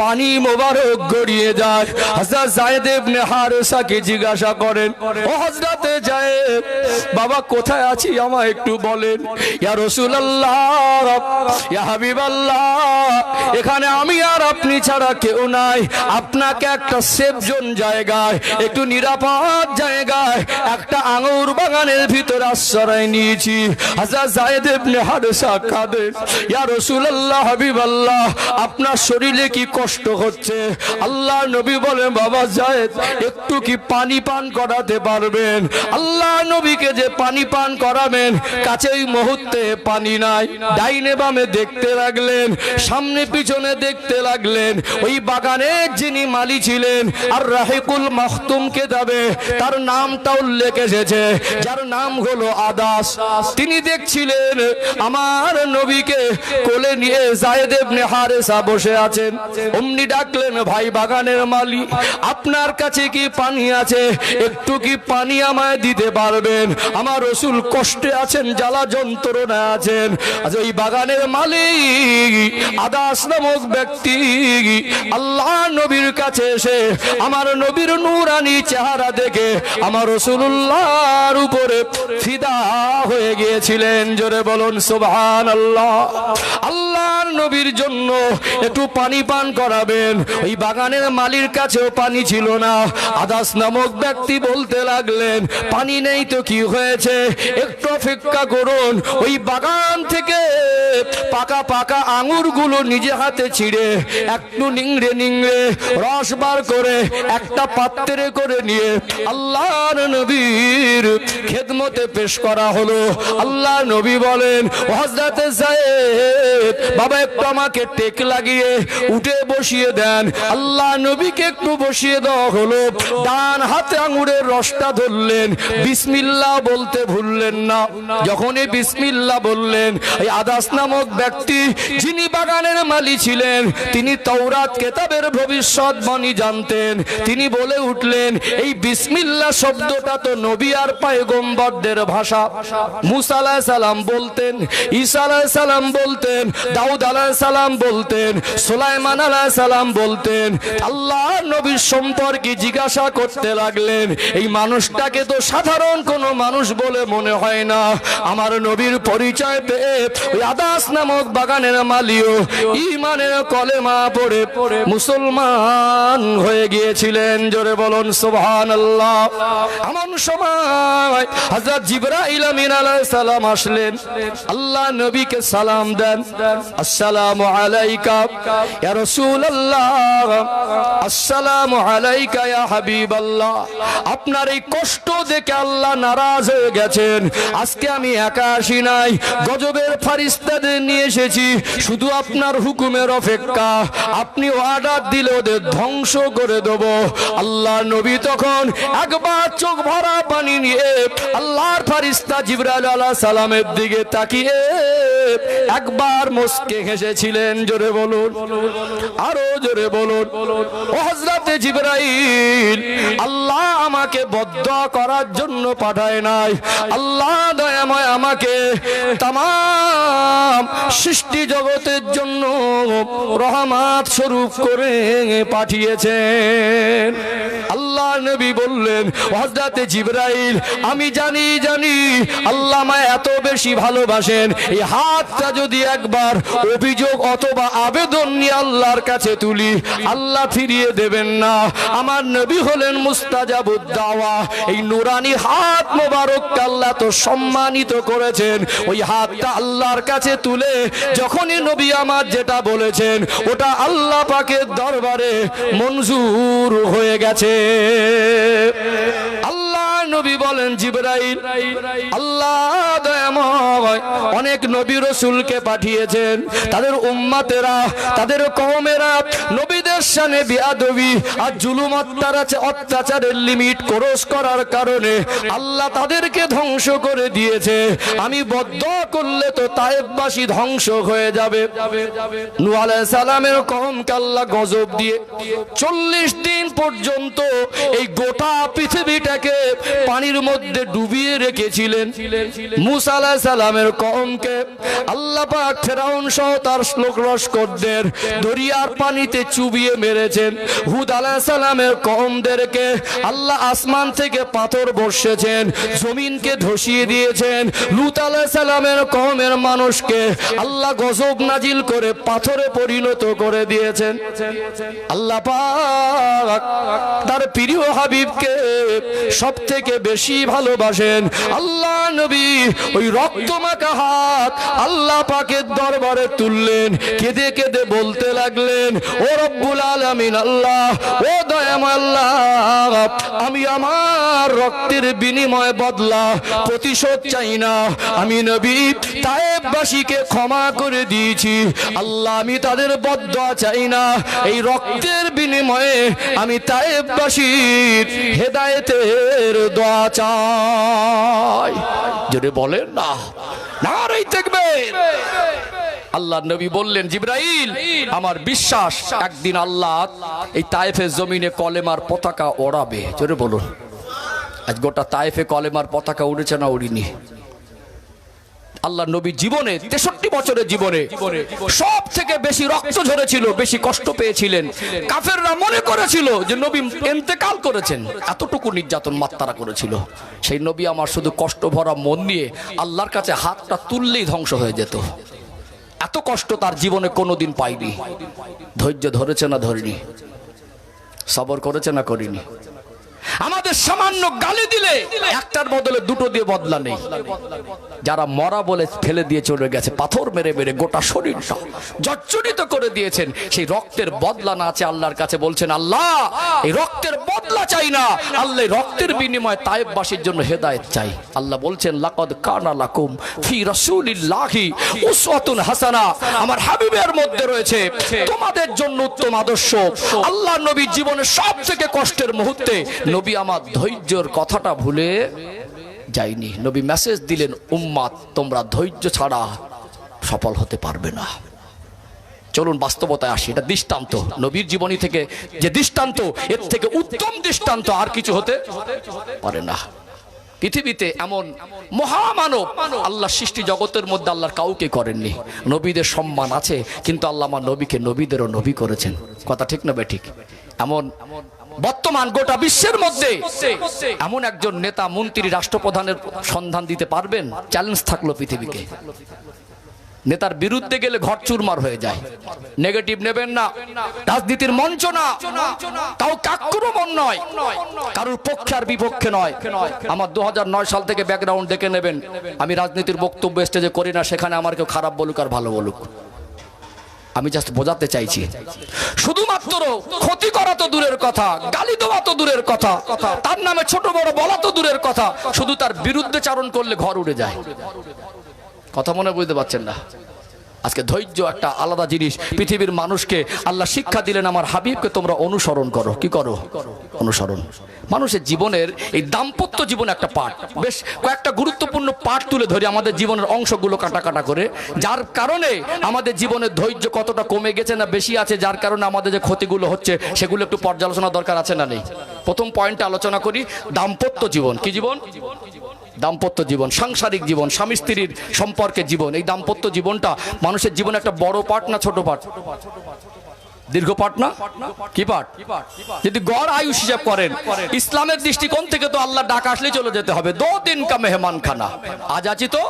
পানি মোবারক গড়িয়ে যায়। হযরত যায়েদ ইবনে হারেসাকে জিজ্ঞাসা করেন, ও হযরতে যায়েদ, বাবা কোথায় আছি আমায় একটু বলেন। ইয়া রাসূলুল্লাহ, ইয়া হাবিবাল্লাহ, এখানে আমি আর আপনি ছাড়া কেউ নাই। আপনাকে একটা সেফ জোন জায়গায়, একটু নিরাপদ জায়গায়, একটা আঙ্গুর বাগানের ভিতরে আশ্রয় নিয়েছি। হযরত যায়েদ ইবনে হারেসা কাঁদেন, ইয়া রাসূলুল্লাহ, হাবিবাল্লাহ, আপনার শরীরে কি কষ্ট হচ্ছে? আল্লাহ নবী বলেন, বাবা যায়েদ, একটু কি পানি পান করাতে পারবেন? আল্লাহ নবীকে যে পানি পান করাবেন, কাছে ওই মুহূর্তে পানি নাই। ডাইনে বামে দেখতে লাগলেন, সামনে পিছনে দেখতে লাগলেন। ওই বাগানের যিনি মালি ছিলেন, আর রাহিকুল মাখতুম কেতাবে তার নামটা উল্লেখ এসেছে, যার নাম হলো আদাস। তিনি দেখছিলেন আমার নবীকে কোলে নিয়ে যায়েদ ইবনে হারেসা বসে আছেন। অমনি ডাকলেন, ভাই বাগানের মালি, আপনার কাছে কি পানি আছে? একটু কি পানি আমায় দিতে পারবেন? আমার রাসূল কষ্টে আছেন, জ্বালা যন্ত্রণা আছেন। আজ ওই বাগানের মালিক আদাস নামক ব্যক্তি আল্লাহ নবীর কাছে এসে আমার নবীর নূরানি চেহারা দেখে আমার রাসূলুল্লাহর উপরে ফিদা হয়ে গিয়েছিলেন। জোরে বলুন সুবহানাল্লাহ। আল্লাহর নবীর জন্য একটু পানি পান করাবেন। ওই বাগানের মালির কাছেও পানি ছিল না। আদাস নামক ব্যক্তি বলতে লাগলেন, পানি নেই তো কি হয়েছে, একটু অপেক্ষা করুন। ওই বাগান থেকে পাকা পাকা আঙ্গুরগুলো নিজে হাতে ছিঁড়ে একটু নিংড়ে নিংড়ে রস বার করে একটা পাত্রে করে নিয়ে আল্লাহর নবীর খেদমতে পেশ করা হলো। আল্লাহ নবী বলেন, হযরতে যায়েদ, বাবা একটু আমাকে টেক লাগিয়ে উঠে বসিয়ে দেন। আল্লাহ নবীকে একটু বসিয়ে দেওয়া হলো। ডান হাতে আঙ্গুরের রসটা ধরলেন, বিসমিল্লাহ বলতে ভুললেন না। যখনই বিসমিল্লাহ বললেন, এই আদাস নামক ব্যক্তি যিনি বাগানের মালি ছিলেন, তিনি তাওরাত কিতাবের ভবিষ্যৎবাণী জানতেন। তিনি বলে উঠলেন, এই বিসমিল্লাহ শব্দটা তো নবী আর পয়গম্বরদের ভাষা। মুসা আলাইহিস সালাম বলতেন, ঈসা আলাইহিস সালাম বলতেন, দাউদ আলাইহিস সালাম বলতেন, সুলাইমান আলাইহিস সালাম বলতেন। আল্লাহ নবীর সম্পর্কে জিজ্ঞাসা করতে লাগলেন, এই মানুষটাকে তো সাধারণ কোনো মানুষ বলে মনে হয় না। আমার নবীর পরিচয় পেয়ে ওই আদাস নামক বাগানের মালিও ঈমানের কলেমা পড়ে মুসলমান হয়ে গিয়েছিলেন। জোরে বলুন সুবহানাল্লাহ। এমন সময় হযরত জিবরাইল আমিন আলাইহিস সালাম আসলেন। আল্লাহ নবীকে সালাম দেন, আসসালামু আলাইকা ইয়া রাসূলুল্লাহ, আসসালামু আলাইকা ইয়া হাবিবাল্লাহ। আপনার এই কষ্ট দেখে আল্লাহ নারাজ হয়ে গেছেন। আজকে আমি একা আসি নাই, গজবের ফেরেশতা আপনাদের নিয়ে এসেছি শুধু আপনার হুকুমের অপেক্ষা, আপনি অর্ডার দিলে ওদের ধ্বংস করে দেব। আল্লাহ নবী তখন একবার চোখ ভরা পানি নিয়ে আল্লাহর ফেরেশতা জিবরাইল আলাইহিস সালামের দিকে তাকিয়ে একবার মুস্কে হেসেছিলেন। জোরে বলুন, আরো জোরে বলুন। ও হযরতে জিবরাইল, আল্লাহ আমাকে বদদুয়া করার জন্য পাঠায় নাই, আল্লাহ দয়াময় আমাকে তামাম সৃষ্টি জগতের জন্য রহমত স্বরূপ করে পাঠিয়েছেন। আল্লাহ নবী বললেন, হযরতে জিবরাইল আমি জানি আল্লাহ আমায় এত বেশি ভালোবাসেন, এই হাতটা যদি একবার অভিযোগ অথবা আবেদন নিয়ে আল্লাহর কাছে তুলি, আল্লাহ ফিরিয়ে দেবেন না। আমার নবী হলেন মুস্তাজাবুদ দাওয়া। এই নুরানি হাত মোবারককে আল্লাহ তো সম্মানিত করেছেন। ওই হাতটা আল্লাহর কাছে তুলে যখনই নবী আমার যেটা বলেছেন ওটা আল্লাহ পাকের দরবারে মঞ্জুর হয়ে গেছে। আল্লাহ নবী বলেন, জিবরাইল আল্লাহ দয়াময় অনেক নবী রাসূলকে পাঠিয়েছেন, তাদের উম্মতেরা তাদের কওমেরা নবীদের শানে বেয়াদবি আর জুলুম অত্যাচারের লিমিট ক্রস করার কারণে আল্লাহ তাদেরকে ধ্বংস করে দিয়েছে। আমি বদদুয়া করলে তো তায়েফবাসী ধ্বংস হয়ে যাবে। নূহ আলাইহিস সালামের কওমকে আল্লাহ গজব দিয়ে 40 দিন পর্যন্ত এই গোটা পৃথিবীটাকে পানির মধ্যে ডুবিয়ে রেখেছিলেন। মূসা আলাইহিস সালামের কওমকে আল্লাহ পাক ফেরাউন সহ তার লস্করদের দরিয়ার পানিতে চুবিয়ে মেরেছেন। হুদ আলাইহিস সালামের কওমদেরকে আল্লাহ আসমান থেকে পাথর বর্ষেছেন, জমিনকে ধসিয়ে দিয়েছেন। লূত আলাইহিস সালামের কওমের মানুষকে আল্লাহ গজব নাজিল করে পাথরে পরিণত করে দিয়েছেন। আল্লাহ পাক তার প্রিয় হাবিবকে সবথেকে বেশি ভালোবাসেন। আল্লাহ নবী ওই রক্তমাখা হাত আল্লাহ পাকের দরবারে তুললেন, কেঁদে কেঁদে বলতে লাগলেন, ও রব্বুল আলামিন আল্লাহ, ও দয়াময় আল্লাহ, আমি আমার রক্তের বিনিময়ে বদলা প্রতিশোধ চাই না। আমি নবী তায়েফবাসীকে ক্ষমা করে দিয়েছি, আল্লাহ আমি তাদের বদদুয়া চাই না। এই রক্তের বিনিময়ে আমি তায়েফবাসীর হেদায়েতের দোয়া চাই। যদি বলেন না, নারে তাকবীর। আল্লাহ নবী বললেন, জিবরাইল আমার বিশ্বাস একদিন আল্লাহ এই তায়েফের জমিনে কলেমার পতাকা ওড়াবে। জোরে বলুন। আজ গোটা তায়েফে কলেমার পতাকা উড়েছে না উড়িনি? আল্লাহ নবী জীবনে 63 বছরের জীবনে সব থেকে বেশি রক্ত ঝরেছিল, বেশি কষ্ট পেয়েছিলেন। কাফেররা মনে করেছিল যে নবী ইন্তেকাল করেছেন, এতটুকু নির্যাতন মাত্রা করেছিল। সেই নবী আমার শুধু কষ্ট ভরা মন নিয়ে আল্লাহর কাছে হাতটা তুললেই ধ্বংস হয়ে যেত। এত কষ্ট তার জীবনে কোনোদিন পাইনি। ধৈর্য ধরেছে না ধরিনি? সবর করেছে না করিনি? আমাদের সামান্য গালি দিলে একটার বদলে দুটো দিয়ে বদলা নেই। যারা মরা বলে ফেলে দিয়ে চলে গেছে, পাথর মেরে মেরে গোটা শরীরটা জর্জরিত করে দিয়েছেন, সেই রক্তের বদলা না আছে আল্লাহর কাছে বলছেন, আল্লাহ এই রক্তের বদলা চাই না, আল্লাহ রক্তের বিনিময়ে তায়েফবাসীর জন্য হেদায়েত চাই। আল্লাহ বলছেন, লাকাদ কানা লাকুম ফি রাসূলিল্লাহি উসওয়াতুন হাসানা, আমার হাবিবের মধ্যে রয়েছে তোমাদের জন্য উত্তম আদর্শ। আল্লাহ নবীর জীবনের সবথেকে কষ্টের মুহূর্তে নবী আমার ধৈর্যের কথাটা ভুলে যায়নি। নবী মেসেজ দিলেন, উম্মাত তোমরা ধৈর্য ছাড়া সফল হতে পারবে না। চলুন বাস্তবতায় আসি। এটা দৃষ্টান্ত, নবীর জীবনী থেকে যে দৃষ্টান্ত, এর থেকে উত্তম দৃষ্টান্ত আর কিছু হতে পারে না। পৃথিবীতে এমন মহামানব আল্লাহ সৃষ্টি জগতের মধ্যে আল্লাহর কাউকে করেননি। নবীদের সম্মান আছে, কিন্তু আল্লাহ আমার নবীকে নবীদেরও নবী করেছেন। কথা ঠিক না বে ঠিক? এমন বর্তমান গোটা বিশ্বের মধ্যে এমন একজন নেতা, মন্ত্রী, রাষ্ট্রপ্রধানের সন্ধান দিতে পারবেন? চ্যালেঞ্জ থাকলো পৃথিবীকে। নেতার বিরুদ্ধে গেলে ঘর চুরমার হয়ে যায়। নেগেটিভ নেবেন না, রাজনীতির মঞ্চ না, কাউকে আক্রমণ নয়, কারোর পক্ষে আর বিপক্ষে নয়। আমার 2009 সাল থেকে ব্যাকগ্রাউন্ড দেখে নেবেন। আমি রাজনীতির বক্তব্য স্টেজে করি না, সেখানে আমার কেউ খারাপ বলুক আর ভালো বলুক, আমি জাস্ট বোঝাতে চাইছি। শুধুমাত্র ক্ষতি করা তো দূরের কথা, গালি দেওয়া তো দূরের কথা, তার নামে ছোট বড় বলা তো দূরের কথা, শুধু তার বিরুদ্ধে চারণ করলে ঘর উড়ে যায়। কথা মনে বুঝতে পারছেন না? আজকে ধৈর্য একটা আলাদা জিনিস। পৃথিবীর মানুষকে আল্লাহ শিক্ষা দিলেন, আমার হাবিবকে তোমরা অনুসরণ করো। কি করো? অনুসরণ। মানুষের জীবনের এই দাম্পত্য জীবন একটা পার্ট, বেশ কয়েকটা গুরুত্বপূর্ণ পার্ট তুলে ধরি আমাদের জীবনের অংশগুলো কাটা কাটা করে, যার কারণে আমাদের জীবনের ধৈর্য কতটা কমে গেছে না বেশি আছে, যার কারণে আমাদের যে ক্ষতিগুলো হচ্ছে সেগুলো একটু পর্যালোচনা দরকার আছে না নেই? প্রথম পয়েন্টে আলোচনা করি দাম্পত্য জীবন। কি জীবন? দাম্পত্য জীবন, সাংসারিক জীবন, স্বামী স্ত্রীর সম্পর্কের জীবন। এই দাম্পত্য জীবনটা মানুষের জীবনে একটা বড় পার্ট না ছোট পার্ট? দীর্ঘ পার্ট না? কি পার্ট? যদি গড় আয়ুষ হিসাব করেন ইসলামের দৃষ্টিকোণ থেকে তো আল্লাহ ডাক আসলেই চলে যেতে হবে। 2 দিন কা মেহমান খানা, আজ আছি তো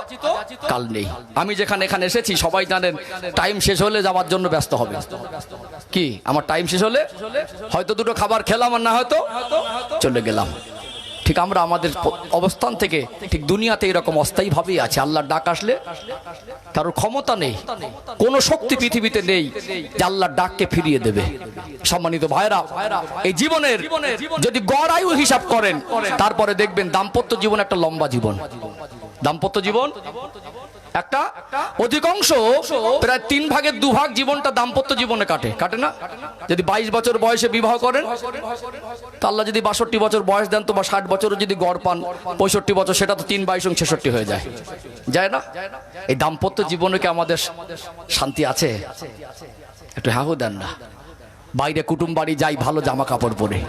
কাল নেই। আমি যেখানে এখানে এসেছি সবাই জানেন টাইম শেষ হলে যাওয়ার জন্য ব্যস্ত হবে। কি আমার টাইম শেষ হলে হয়তো দুটো খাবার খেলাম আর না হয়তো চলে গেলাম। ঠিক আমরা আমাদের অবস্থান থেকে ঠিক দুনিয়াতে এরকম অস্থায়ীভাবেই আছে। আল্লাহর ডাক আসলে কারোর ক্ষমতা নেই, কোনো শক্তি পৃথিবীতে নেই যে আল্লাহর ডাককে ফিরিয়ে দেবে। সম্মানিত ভাইরা, এই জীবনের যদি গড় আয়ু হিসাব করেন তারপরে দেখবেন দাম্পত্য জীবন একটা লম্বা জীবন। দাম্পত্য জীবন একটা অধিকাংশ প্রায় 3 ভাগের 2 ভাগ জীবনটা দাম্পত্য জীবনে কাটে। কাটে না? যদি 22 বছর বয়সে বিবাহ করেন তা আল্লাহ যদি 62 বছর বয়স দেন তো বা 60 বছরও যদি গড় পান 65 বছর, সেটা তো 3 22 66 হয়ে যায়। যায় না? এই দাম্পত্য জীবনে কি আমাদের শান্তি আছে? একটু হাহু দেন না। বাইরে কুটুম বাড়ি যাই ভালো জামা কাপড় পরে,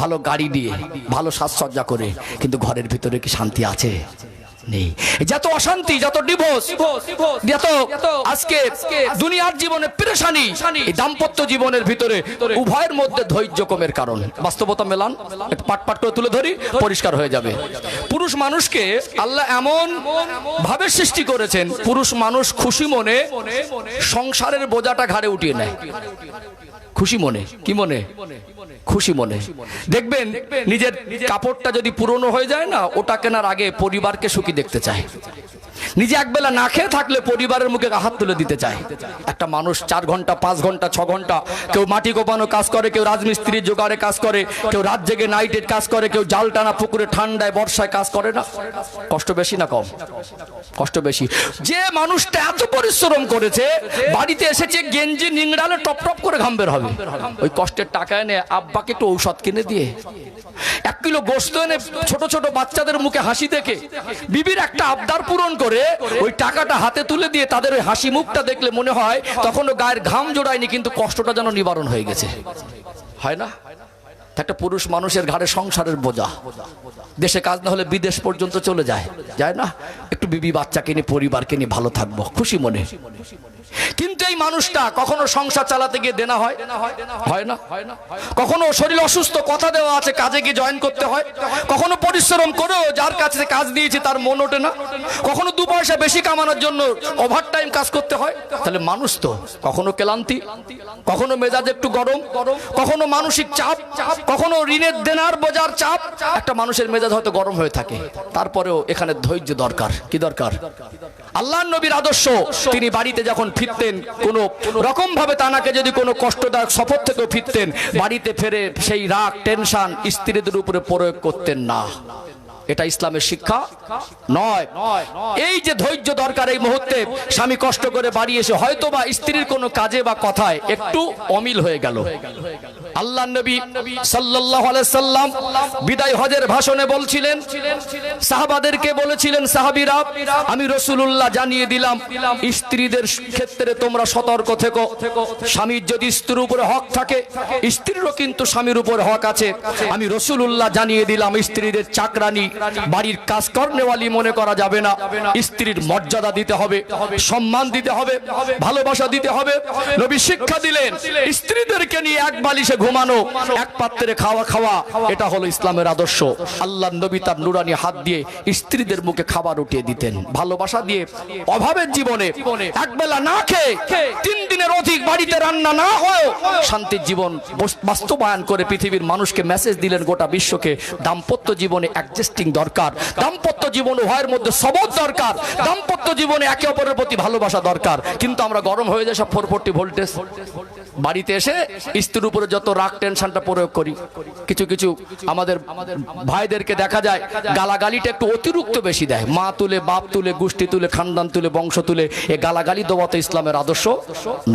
ভালো গাড়ি দিয়ে, ভালো সাজসজ্জা করে, কিন্তু ঘরের ভিতরে কি শান্তি আছে? নেই। যত অশান্তি, যত ডিভোর্স, যত আজকে দুনিয়ার জীবনে পেরেশানি, এই দাম্পত্য জীবনের ভিতরে উভয়ের মধ্যে ধৈর্য কমের কারণ। বাস্তবতা মেলান, পাট পাট করে তুলে ধরি, পরিষ্কার হয়ে যাবে। পুরুষ মানুষকে আল্লাহ এমন ভাবে সৃষ্টি করেছেন, পুরুষ মানুষ খুশি মনে সংসারের বোঝাটা ঘাড়ে উঠিয়ে নেয়। খুশি মনে। কি মনে? খুশি মনে। দেখবেন নিজের কাপড়টা যদি পুরনো হয়ে যায় না, ওটা কেনার আগে পরিবারকে সুখী দেখতে চায়। নিজে একবেলা না খেয়ে থাকলে পরিবারের মুখে হাত তুলে দিতে চায়। একটা মানুষ 4 ঘন্টা 5 ঘন্টা 6 ঘন্টা, কেউ মাটি কোপানো কাজ করে, কেউ রাজমিস্ত্রির জোগাড়ে কাজ করে, কেউ রাত জেগে নাইটের কাজ করে, কেউ জাল টানা পুকুরে ঠান্ডায় বর্ষায় কাজ করে না? কষ্ট বেশি না কম? কষ্ট বেশি। যে মানুষটা এত পরিশ্রম করেছে, বাড়িতে এসেছে গেঞ্জি নিংড়ালে টপ টপ করে ঘাম বের হবে, ওই কষ্টের টাকা এনে আব্বাকে একটু ঔষধ কিনে দিয়ে 1 কিলো গোশত এনে ছোট ছোট বাচ্চাদের মুখে হাসি দেখে বিবির একটা আবদার পূরণ করে ওই টাকাটা হাতে তুলে দিয়ে তাদের ওই হাসি মুখটা দেখলে মনে হয় তখনও গায়ের ঘাম জোড়ায়নি, কিন্তু কষ্টটা যেন নিবারণ হয়ে গেছে। হয় না? একটা পুরুষ মানুষের ঘাড়ে সংসারের বোঝা, দেশে কাজ না হলে বিদেশ পর্যন্ত চলে যায়। যায় না? একটু বিবি বাচ্চাকে নিয়ে পরিবারকে নিয়ে ভালো থাকবো খুশি মনে। কিন্তু এই মানুষটা কখনো সংসার চালাতে গিয়ে দেনা হয়? হয় না? কখনো শরীর অসুস্থ, কথা দেওয়া আছে কাজে গিয়ে জয়েন করতে হয়, কখনো পরিশ্রম করেও যার কাছে কাজ দিয়েছে তার মন ওঠে না, কখনো 2 পয়সা বেশি কামানোর জন্য ওভার টাইম কাজ করতে হয়। তাহলে মানুষ তো কখনো ক্লান্তি, কখনো মেজাজ একটু গরম, কখনো মানসিক চাপ, কখনো ঋণের দেনার বোঝার চাপ, একটা মানুষের মেজাজ হয়তো গরম হয়ে থাকে। তারপরেও এখানে ধৈর্য দরকার। কি দরকার? আল্লাহর নবীর আদর্শ, তিনি বাড়িতে যখন ফিরতেন কোন রকম ভাবে তানাকে যদি কোনো কষ্টদায়ক সফর থেকেও ফিরতেন, বাড়িতে ফিরে সেই রাগ টেনশন স্ত্রীদের উপরে প্রয়োগ করতেন না। এটা ইসলামের শিক্ষা নয়। এই যে ধৈর্য দরকার, এই মুহূর্তে স্বামী কষ্ট করে বাড়ি এসে হয়তো বা স্ত্রীর কোনো কাজে বা কথায় একটু অমিল হয়ে গেল, আল্লাহর নবী সাল্লাল্লাহু আলাইহি সাল্লাম বিদায় হজের ভাষণে বলছিলেন, সাহাবাদেরকে বলেছিলেন, সাহাবীরা আমি রাসূলুল্লাহ জানিয়ে দিলাম স্ত্রীদের ক্ষেত্রে তোমরা সতর্ক থেকো। স্বামীর যদি স্ত্রীর উপরে হক থাকে, স্ত্রীরও কিন্তু স্বামীর উপরে হক আছে। আমি রাসূলুল্লাহ জানিয়ে দিলাম স্ত্রীদের চাকরানি, বাড়ির কাজ করনেওয়ালি মনে করা যাবে না। স্ত্রীর মর্যাদা দিতে হবে, সম্মান দিতে হবে, ভালোবাসা দিতে হবে। নবী শিক্ষা দিলেন স্ত্রীদেরকে নিয়ে এক বালিশে ঘুমানো, এক পাত্রে খাওয়া খাওয়া, এটা হলো ইসলামের আদর্শ। আল্লাহর নবী তার নুরানি হাত দিয়ে স্ত্রীদের মুখে খাবার উঠিয়ে দিতেন, ভালোবাসা দিয়ে। অভাবের জীবনে একবেলা না খেয়ে 3 দিনের অধিক বাড়িতে রান্না না হয় শান্তির জীবন বাস্তবায়ন করে পৃথিবীর মানুষকে মেসেজ দিলেন, গোটা বিশ্বকে। দাম্পত্য জীবনে অ্যাডজাস্টিং দরকার, দাম্পত্য জীবন উভয়ের মধ্যে সবর দরকার, দাম্পত্য জীবনে একে অপরের প্রতি ভালোবাসা দরকার। কিন্তু আমরা গরম হয়ে যায় সব 440 ভোল্টেজ। বাড়িতে এসে স্ত্রীর উপরে যত রাগ টেনশনটা প্রয়োগ করি, কিছু কিছু আমাদের ভাইদেরকে দেখা যায় গালাগালিটা একটু অতিরিক্ত বেশি দেয়। মা তুলে, বাপ তুলে, গোষ্ঠী তুলে, খানদান তুলে, বংশ তুলে, এ গালাগালি দেওয়া তো ইসলামের আদর্শ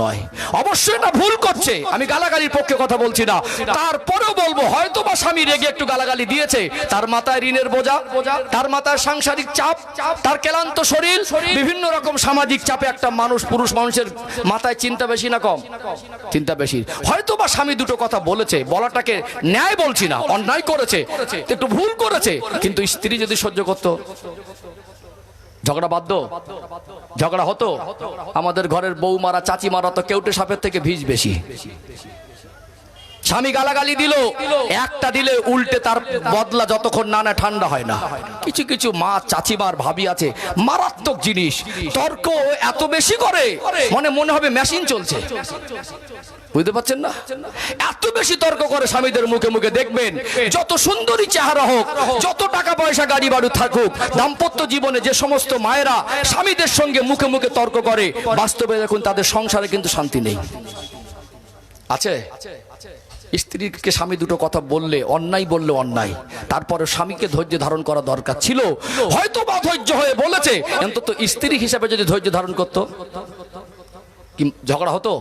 নয়। অবশ্যই এটা ভুল করছে, আমি গালাগালির পক্ষে কথা বলছি না, তারপরেও বলবো হয়তো বা স্বামী রেগে একটু গালাগালি দিয়েছে, তার মাথায় ঋণের বোঝা, তার মাথায় সাংসারিক চাপ, তার ক্লান্ত শরীর, বিভিন্ন রকম সামাজিক চাপে একটা মানুষ, পুরুষ মানুষের মাথায় চিন্তা বেশি না কম? চিন্তা বেশি। হয়তো বা স্বামী দুটো কথা বলেছে, বলাটাকে ন্যায় বলছি না, অন্যায় করেছে, একটু ভুল করেছে, কিন্তু স্ত্রী যদি সহ্য করতো, ঝগড়া বাধ্য, ঝগড়া হতো। আমাদের ঘরের বৌমারা, চাচিমারা তো কেউটে সাপের থেকে ভিজ বেশি। স্বামী গালাগালি দিল, একটা দিলে উল্টে তার বদলা যতক্ষণ না না ঠান্ডা হয় না। কিছু কিছু মা, চাচিমার, ভাবি আছে, মারাত্মক জিনিস, তর্ক এত বেশি করে মনে হবে মেশিন চলছে। বুঝতে পারছেন না? এত বেশি তর্ক করে স্বামীদের মুখে মুখে। দেখবেন যত সুন্দরী চেহারা হোক, যত টাকা পয়সা গাড়ি বাড়ি থাকুক, দাম্পত্য জীবনে যে সমস্ত মায়েরা স্বামীদের সঙ্গে মুখে মুখে তর্ক করে, বাস্তবে দেখুন তাদের সংসারে কিন্তু শান্তি নেই। আছে? স্ত্রীকে স্বামী দুটো কথা বললে, অন্যায় বললে অন্যায়, তারপরে স্বামীকে ধৈর্য ধারণ করা দরকার ছিল। হয়তো বা ধৈর্য হয়ে বলেছে, অন্তত স্ত্রী হিসাবে যদি ধৈর্য ধারণ করতো, ঝগড়া হতো?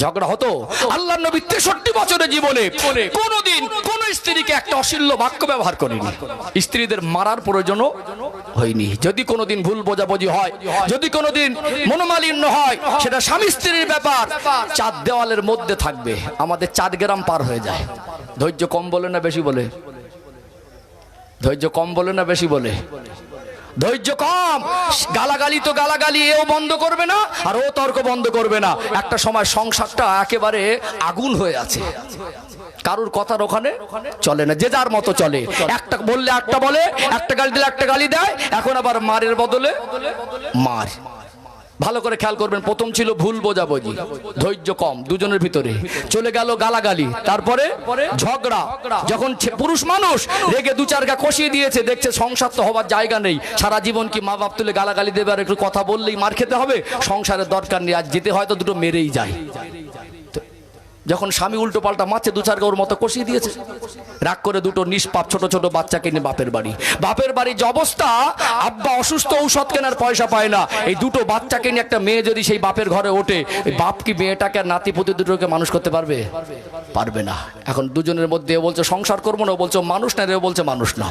ঝগড়া হতো? আল্লাহর নবী 63 বছরের জীবনে কোনোদিন কোন স্ত্রীকে একটা অশ্লীল বাক্য ব্যবহার করেনি। স্ত্রীদের মারার প্রয়োজনও হয়নি। যদি কোনোদিন ভুল বোঝাবুঝি হয়, যদি কোনোদিন মনোমালিন্য হয়, সেটা স্বামী স্ত্রীর ব্যাপার, চার দেওয়ালের মধ্যে থাকবে। আমাদের 4 গ্রাম পার হয়ে যায়। ধৈর্য কম বলে না বেশি বলে? ধৈর্য কম বলে না বেশি বলে? ধৈর্য কম। গালাগালি তো গালাগালি, এও বন্ধ করবে না আর ও তর্ক বন্ধ করবে না। একটা সময় সংসারটা একেবারে আগুন হয়ে আছে, কারুর কথার ওখানে চলে না, যে যার মতো চলে। একটা বললে একটা বলে, একটা গালি দিলে একটা গালি দেয়, এখন আবার মারের বদলে মার। ভালো করে খেয়াল করবেন, প্রথম ছিল ভুল বোঝাবুঝি, ধৈর্য কম, দুজনের ভিতরে চলে গেল গালাগালি, তারপরে ঝগড়া। যখন পুরুষ মানুষ রেগে 2-4 গা কষিয়ে দিয়েছে, দেখছে সংসার তো হবার জায়গা নেই, সারা জীবন কি মা বাপ তুলে গালাগালি দেবে আর একটু কথা বললেই মার খেতে হবে? সংসারের দরকার নেই, আজ যেতে হয়তো দুটো মেরেই যায়। যখন স্বামী উল্টো পাল্টা মারছে, 2-4 গা ওর মতো কষিয়ে দিয়েছে, রাগ করে দুটো নিষ্পাপ ছোট ছোট বাচ্চাকে নিয়ে বাপের বাড়ি। বাপের বাড়ির যে অবস্থা, আব্বা অসুস্থ, ঔষধ কেনার পয়সা পায় না, এই দুটো বাচ্চাকে নিয়ে একটা মেয়ে যদি সেই বাপের ঘরে ওঠে, এই বাপ কি মেয়েটাকে আর নাতিপুতি দুটোকে মানুষ করতে পারবে? পারবে না। এখন দুজনের মধ্যে এ বলছে সংসার করবো না, ও বলছে মানুষ না, রে বলছে মানুষ না।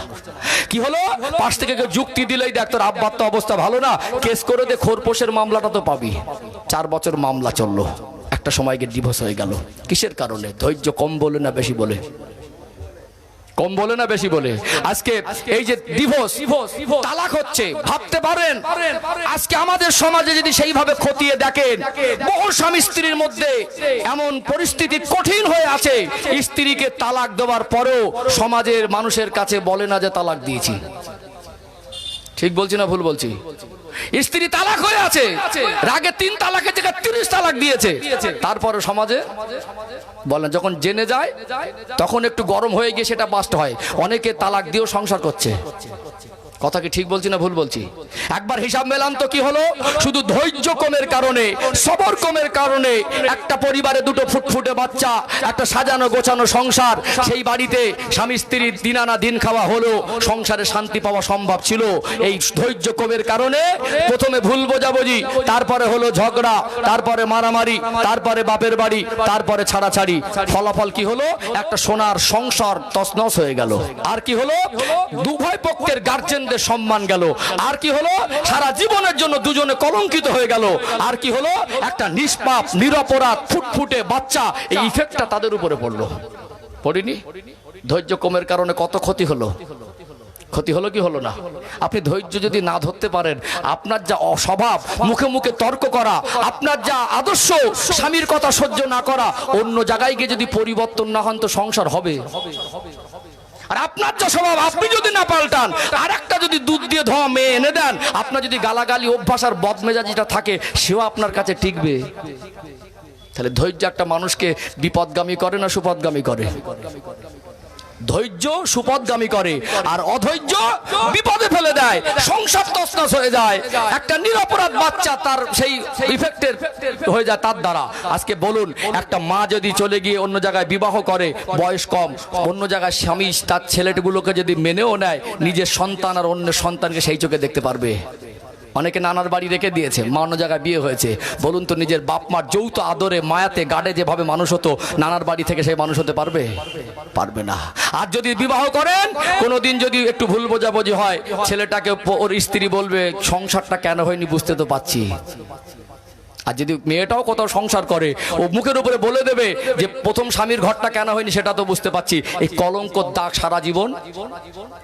কি হলো? পাশ থেকে কেউ যুক্তি দিলেই দেখ তোর আব্বার তো অবস্থা ভালো না, কেস করে দে, খোরপোশের মামলাটা তো পাবি। 4 বছর মামলা চললো, একটা সময় গিয়ে ডিভোর্স হয়ে গেল। কিসের কারণে? ধৈর্য কম বলে না বেশি বলে? কম বলে না বেশি বলে? আজকে এই যে ডিভোর্স, তালাক হচ্ছে, ভাবতে পারেন আজকে আমাদের সমাজে যদি সেইভাবে খতিয়ে দেখেন, বহু স্বামী স্ত্রীর মধ্যে এমন পরিস্থিতি কঠিন হয়ে আছে, স্ত্রীকে তালাক দেওয়ার পরেও সমাজের মানুষের কাছে বলে না যে তালাক দিয়েছি। ঠিক বলছি না ভুল বলছি? স্ত্রী তালাক হয়ে আছে, রাগে 3 তালাকের জায়গায় 30 তালাক দিয়েছে, তারপরে সমাজে বলেন, যখন জেনে যায় তখন একটু গরম হয়ে গিয়ে সেটা বাস্ট হয়, অনেকে তালাক দিয়েও সংসার করছে। কথা কি ঠিক বলছি না ভুল বলছি? একবার হিসাব মেলান তো কি হলো? শুধু ধৈর্য কমের কারণে, সবর কমের কারণে একটা পরিবারে দুটো ফুটফুটে বাচ্চা, একটা সাজানো গোছানো সংসার, সেই বাড়িতে স্বামী স্ত্রীর দিন আনা দিন খাওয়া হলো, সংসারে শান্তি পাওয়া সম্ভব ছিল। এই ধৈর্য কমের কারণে প্রথমে ভুল বোঝাবুঝি, তারপরে হলো ঝগড়া, তারপরে মারামারি, তারপরে বাপের বাড়ি, তারপরে ছাড়াছাড়ি। ফলাফল কি হলো? একটা সোনার সংসার তছনছ হয়ে গেল। আর কি হলো? উভয় পক্ষের গার্জেন সম্মান গেল। আর কি হলো? সারা জীবনের জন্য দুজনে কলঙ্কিত হয়ে গেল। আর কি হলো? একটা নিষ্পাপ নিরপরাধ ফুটফুটে বাচ্চা, এই ইফেক্টটা তাদের উপরে পড়লো। পড়িনি? ধৈর্য কমের কারণে কত ক্ষতি হলো। ক্ষতি হলো কি হলো না? আপনি ধৈর্য যদি না ধরতে পারেন, আপনার যা অস্বভাব, মুখে মুখে তর্ক করা, আপনার যা আদর্শ, স্বামীর কথা সহ্য না করা, অন্য জায়গায় গিয়ে যদি পরিবর্তন না হন তো সংসার হবে? আর আপনার যা স্বভাব আপনি যদি না পাল্টান, আর একটা যদি দুধ দিয়ে ধোয়া মেয়ে এনে দেন, আপনার যদি গালাগালি অভ্যাস আর বদমেজাজিটা থাকে, সেও আপনার কাছে টিকবে? তাহলে ধৈর্য একটা মানুষকে বিপদগামী করে না সুপদগামী করে? ধৈর্য সুপথগামী করে, আর অধৈর্য বিপদে ফেলে দেয়, সংসার তছনছ হয়ে যায়। একটা নিরপরাধ বাচ্চা তার সেই ইফেক্টের হয়ে যায় তার দ্বারা। আজকে বলুন, একটা মা যদি চলে গিয়ে অন্য জায়গায় বিবাহ করে, বয়স কম, অন্য জায়গায় স্বামী তার ছেলেগুলোকে যদি মেনেও নেয়, নিজের সন্তান আর অন্য সন্তানকে সেই চোখে দেখতে পারবে? অনেকে নানার বাড়ি রেখে দিয়েছে, মা অন্য জায়গায় বিয়ে হয়েছে। বলুন তো, নিজের বাপ মার যৌথ আদরে মায়াতে গাড়ে যেভাবে মানুষ হতো, নানার বাড়ি থেকে সেই মানুষ হতে পারবে? পারবে না। আর যদি বিবাহ করেন, কোনোদিন যদি একটু ভুল বোঝাবুঝি হয়, ছেলেটাকে ওর স্ত্রী বলবে সংসারটা কেন হয়নি বুঝতে তো পাচ্ছি। আর যদি মেয়েটাও কোথাও সংসার করে, ও মুখের উপরে বলে দেবে যে প্রথম স্বামীর ঘরটা কেন হয়নি সেটা তো বুঝতে পাচ্ছি। এই কলঙ্কর দাগ সারা জীবন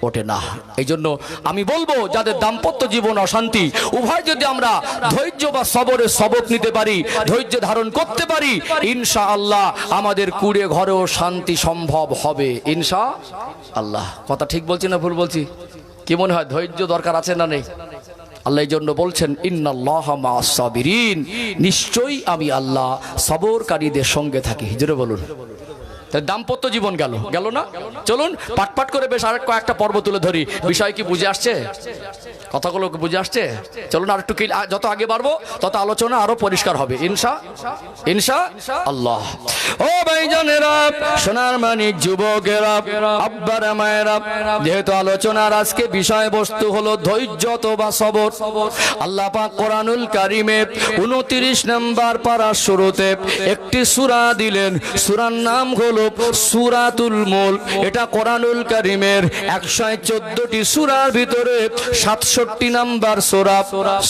ওঠে না। এই জন্য আমি বলবো, যাদের দাম্পত্য জীবন অশান্তি, উভয় যদি আমরা ধৈর্য বা সবরের সবক নিতে পারি, ধৈর্য ধারণ করতে পারি, ইনশাআল্লাহ আমাদের কুড়ে ঘরেও শান্তি সম্ভব হবে ইনশাআল্লাহ। কথা ঠিক বলছি না ভুল বলছি? কি মনে হয়, ধৈর্য দরকার আছে না নেই? আল্লাহ এই জন্য বলছেন, ইন্নাল্লাহা মা'আস সাবিরিন, নিশ্চয়ই আমি আল্লাহ সবরকারীদের সঙ্গে থাকি। জোরে বলুন। দাম্পত্য জীবন গেল না? চলুন পাট করে বেশ আর কয়েকটা পর্ব তুলে ধরি। বিষয় কি বুঝে আসছে? কথাগুলো বুঝে আসছে? চলুন আর একটু, যত আগে বাড়বো তত আলোচনা আরো পরিষ্কার হবে ইনশাআল্লাহ। ও ভাইজানেরা, সোনার মানিক যুবকেরা, আব্বারা মায়েরা, যেহেতু আলোচনার আজকে বিষয়বস্তু হলো ধৈর্য অথবা সবর, আল্লাহ পাক কোরআনুল কারিমে 29 নম্বর পারার শুরুতে একটি সূরা দিলেন। সূরার নাম হলো সূরাতুল মুলক। এটা কোরআনুল কারিমের 114টি সূরার ভিতরে 67 নম্বর সূরা।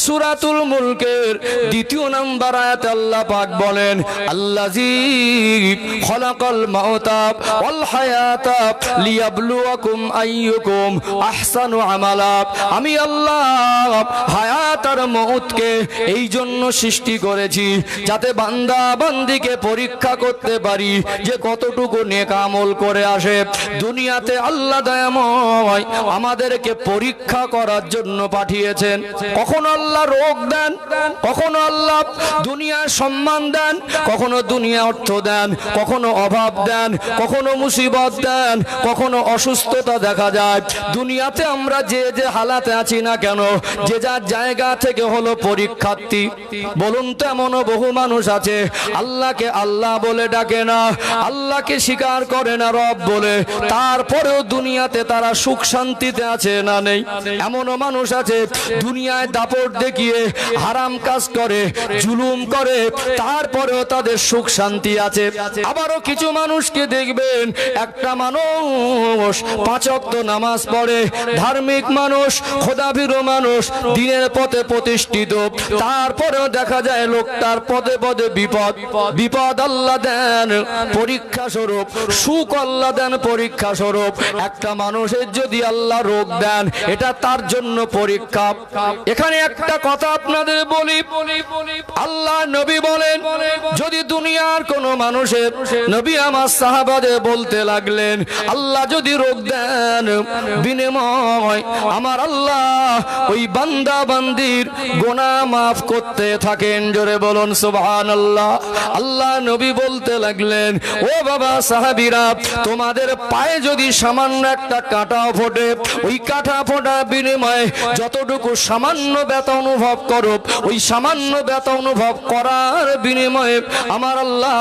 সূরাতুল মুলকের 2 নম্বর আয়াতে আল্লাহ পাক বলেন, আল্লাযী খলাকাল মাউতা ওয়াল হায়াতা লিয়াবলুয়াকুম আইয়ুকুম আহসানু আমালা। আমি আল্লাহ হায়াত আর মউতকে এই জন্য সৃষ্টি করেছি, যাতে বান্দা বান্দিকে পরীক্ষা করতে পারি যে কতটুকু নেক আমল করে আসে। দুনিয়াতে আল্লাহ দয়াময় আমাদেরকে পরীক্ষা করার জন্য পাঠিয়েছেন। কখনো আল্লাহ রোগ দেন, কখনো আল্লাহ দুনিয়ার সম্মান দেন, কখনো দুনিয়া অর্থ দেন, কখনো অভাব দেন, কখনো মুসিবত দেন, কখনো অসুস্থতা দেখা যায়। দুনিয়াতে আমরা যে যে হালাতে আছি না কেন, যে যার জায়গা থেকে হলো পরীক্ষার্থী। বলুন তো, এমনও বহু মানুষ আছে আল্লাহকে আল্লাহ বলে ডাকে না, আল্লাহকে স্বীকার করে না রব বলে, তারপরেও দুনিয়াতে তারা সুখ শান্তিতে আছে না নেই? এমনও মানুষ আছে দুনিয়ায় দাপট দেখিয়ে হারাম কাজ করে, জুলুম করে, তারপরেও তাদের সুখ শান্তি আছে। আবারও কিছু মানুষকে দেখবেন, একটা মানুষ 5 ওয়াক্ত নামাজ পড়ে, ধার্মিক মানুষ, খোদাভীরু মানুষ, দিনের পথে প্রতিষ্ঠিত, তারপরেও দেখা যায় লোকটার পদে পদে বিপদ আল্লাহ দেন পরীক্ষা স্বরূপ, সুখ আল্লাহ দেন পরীক্ষা স্বরূপ। একটা মানুষের যদি আল্লাহ রোগ দেন, এটা তার জন্য পরীক্ষা। এখানে একটা কথা আপনাদের বলি, আল্লাহ নবী বলেন, যদি দুনিয়ার কোন মানুষের, নবী আমার সাহাবাদের বলতে লাগলেন, আল্লাহ যদি রোগ দেন, বিনিময় আমার আল্লাহ ওই বান্দা বান্দির গুনাহ মাফ করতে থাকেন। জোরে বলুন সুবহানাল্লাহ। আল্লাহ নবী বলতে লাগলেন, ও বাবা সাহাবীরা, তোমাদের পায়ে যদি সামান্য একটা কাঁটাও ফোটে, ওই কাঁটা ফোটার বিনিময়ে যতটুকু সামান্য ব্যথা অনুভব করো, ওই সামান্য ব্যথা অনুভব করার বিনিময়ে আমার আল্লাহ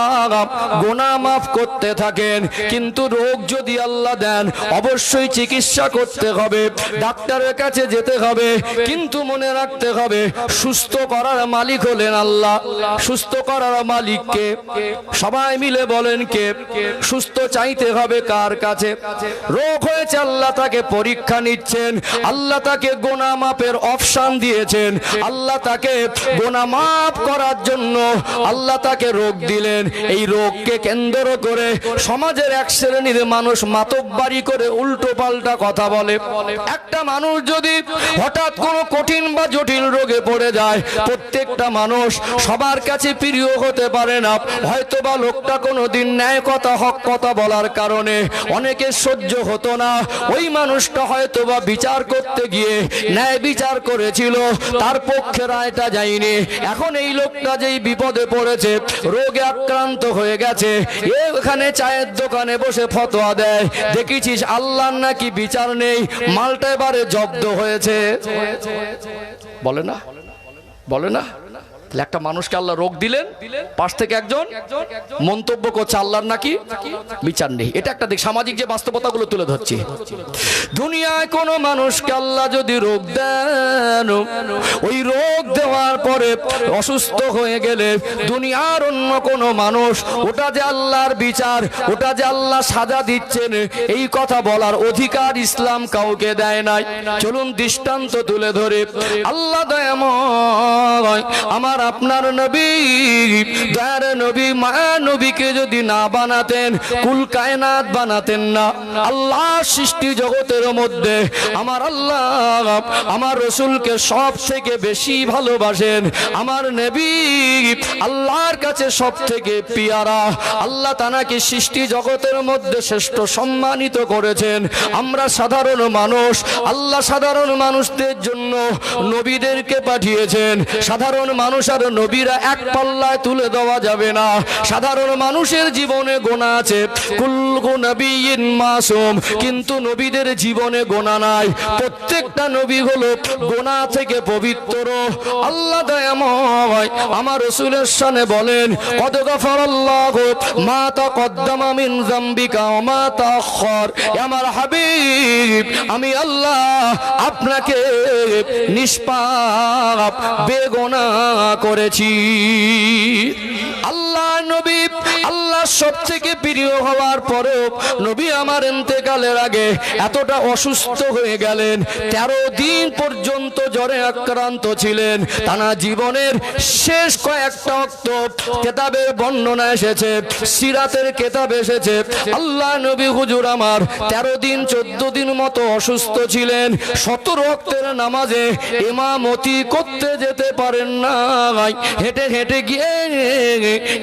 গুনাহ মাফ করতে থাকেন। কিন্তু রোগ যদি আল্লাহ দেন, অবশ্যই চিকিৎসা করতে হবে, ডাক্তারের কাছে যেতে হবে, কিন্তু মনে রাখতে হবে সুস্থ করার মালিক হলেন আল্লাহ। সুস্থ করার মালিক কে? সবাই মিলে বলেন কে? সুস্থ চাইতে হবে কার কাছে? রোগ হয়েছে, আল্লাহ তাকে পরীক্ষা নিচ্ছেন, আল্লাহ তাকে গুনাহ মাফের অপশন দিয়েছেন, আল্লাহ তাকে গুনাহ মাফ করার জন্য আল্লাহ তাকে রোগ দিলেন। এই রোগকে কেন্দ্র করে সমাজের এক শ্রেণীর মানুষ মাতব্বারি করে উল্টো পাল্টা কথা বলে। একটা মানুষ যদি হঠাৎ কোনো কঠিন বা জটিল রোগে পড়ে যায়, প্রত্যেকটা মানুষ সবার কাছে প্রিয় হতে পারে না। হয়তো বা লোকটা কোনোদিন ন্যায় কথা কথা হক কথা বলার কারণে অনেকে সহ্য হতো না। ওই মানুষটা হয়তো বা বিচার করতে গিয়ে ন্যায় বিচার করেছিল, তার পক্ষে রায়টা যায়নি। এখন এই লোকটা যেই বিপদে পড়েছে, রোগে আক্রান্ত হয়ে গেছে, এখানে চায়ের দোকানে বসে ফতোয়া দেয়, দেখেছিস আল্লাহর নাকি বিচার নেই, মালটা এবারে জব্দ হয়েছে। বলে না, বলে না? একটা মানুষকে আল্লাহ রোগ দিলেন, পাশ থেকে একজন মন্তব্য করছে আল্লাহর নাকি বিচার নেই। এটা একটা দিক, সামাজিক যে বাস্তবতাগুলো তুলে ধরছি। দুনিয়ায় কোন মানুষকে আল্লাহ যদি রোগ দেন, ওই রোগ দেওয়ার পরে অসুস্থ হয়ে গেলে দুনিয়ার অন্য কোন মানুষ ওটা যে আল্লাহর বিচার, ওটা যে আল্লাহ সাজা দিচ্ছেন, এই কথা বলার অধিকার ইসলাম কাউকে দেয় নাই। চলুন দৃষ্টান্ত তুলে ধরে। আল্লাহ দয়াময় আমার আপনার নবী, দয়ার নবী, মায়া নবীকে যদি না বানাতেন, কুল কায়নাত বানাতেন না। আল্লাহ সৃষ্টি জগতের মধ্যে আমার আল্লাহ আমার রসুলকে সব থেকে বেশি ভালোবাসেন। আমার নবী আল্লাহর কাছে সব থেকে পিয়ারা। আল্লাহ তানাকে সৃষ্টি জগতের মধ্যে শ্রেষ্ঠ সম্মানিত করেছেন। আমরা সাধারণ মানুষ, আল্লাহ সাধারণ মানুষদের জন্য নবীদেরকে পাঠিয়েছেন। সাধারণ মানুষ আর নবীরা এক পাল্লায় তুলে দেওয়া যাবে না। সাধারণ মানুষের জীবনে গোনা আছে, কুল্লু নবিয়্যিন মাসুম, কিন্তু নবীদের জীবনে গোনা নাই। প্রত্যেকটা নবী হলো গোনা থেকে পবিত্র। আল্লাহ দয়াময় আমার রাসূলের শানে বলেন, কদ গফারাল্লাহু মা তাকদ্দামা মিন যামবিকা ওয়া মা তাআখার। আমার হাবিব আমি আল্লাহ আপনাকে নিষ্পাপ বেগুনাহ করেছি। আল্লাহ নবী আল্লাহ সব থেকে প্রিয় হওয়ার পরেও নবী আমার ইন্তেকালের আগে এতটা অসুস্থ হয়ে গেলেন, 13 দিন পর্যন্ত জ্বরে আক্রান্ত ছিলেন। তানা জীবনের শেষ কয়েকটা অক্ত কেতাবের বর্ণনা এসেছে, সিরাতের কেতাব এসেছে, আল্লাহ নবী হুজুর আমার 13 দিন 14 দিন মতো অসুস্থ ছিলেন। 17 ওয়াক্তের নামাজে ইমামতি করতে যেতে পারেন না, হেঁটে হেঁটে গিয়ে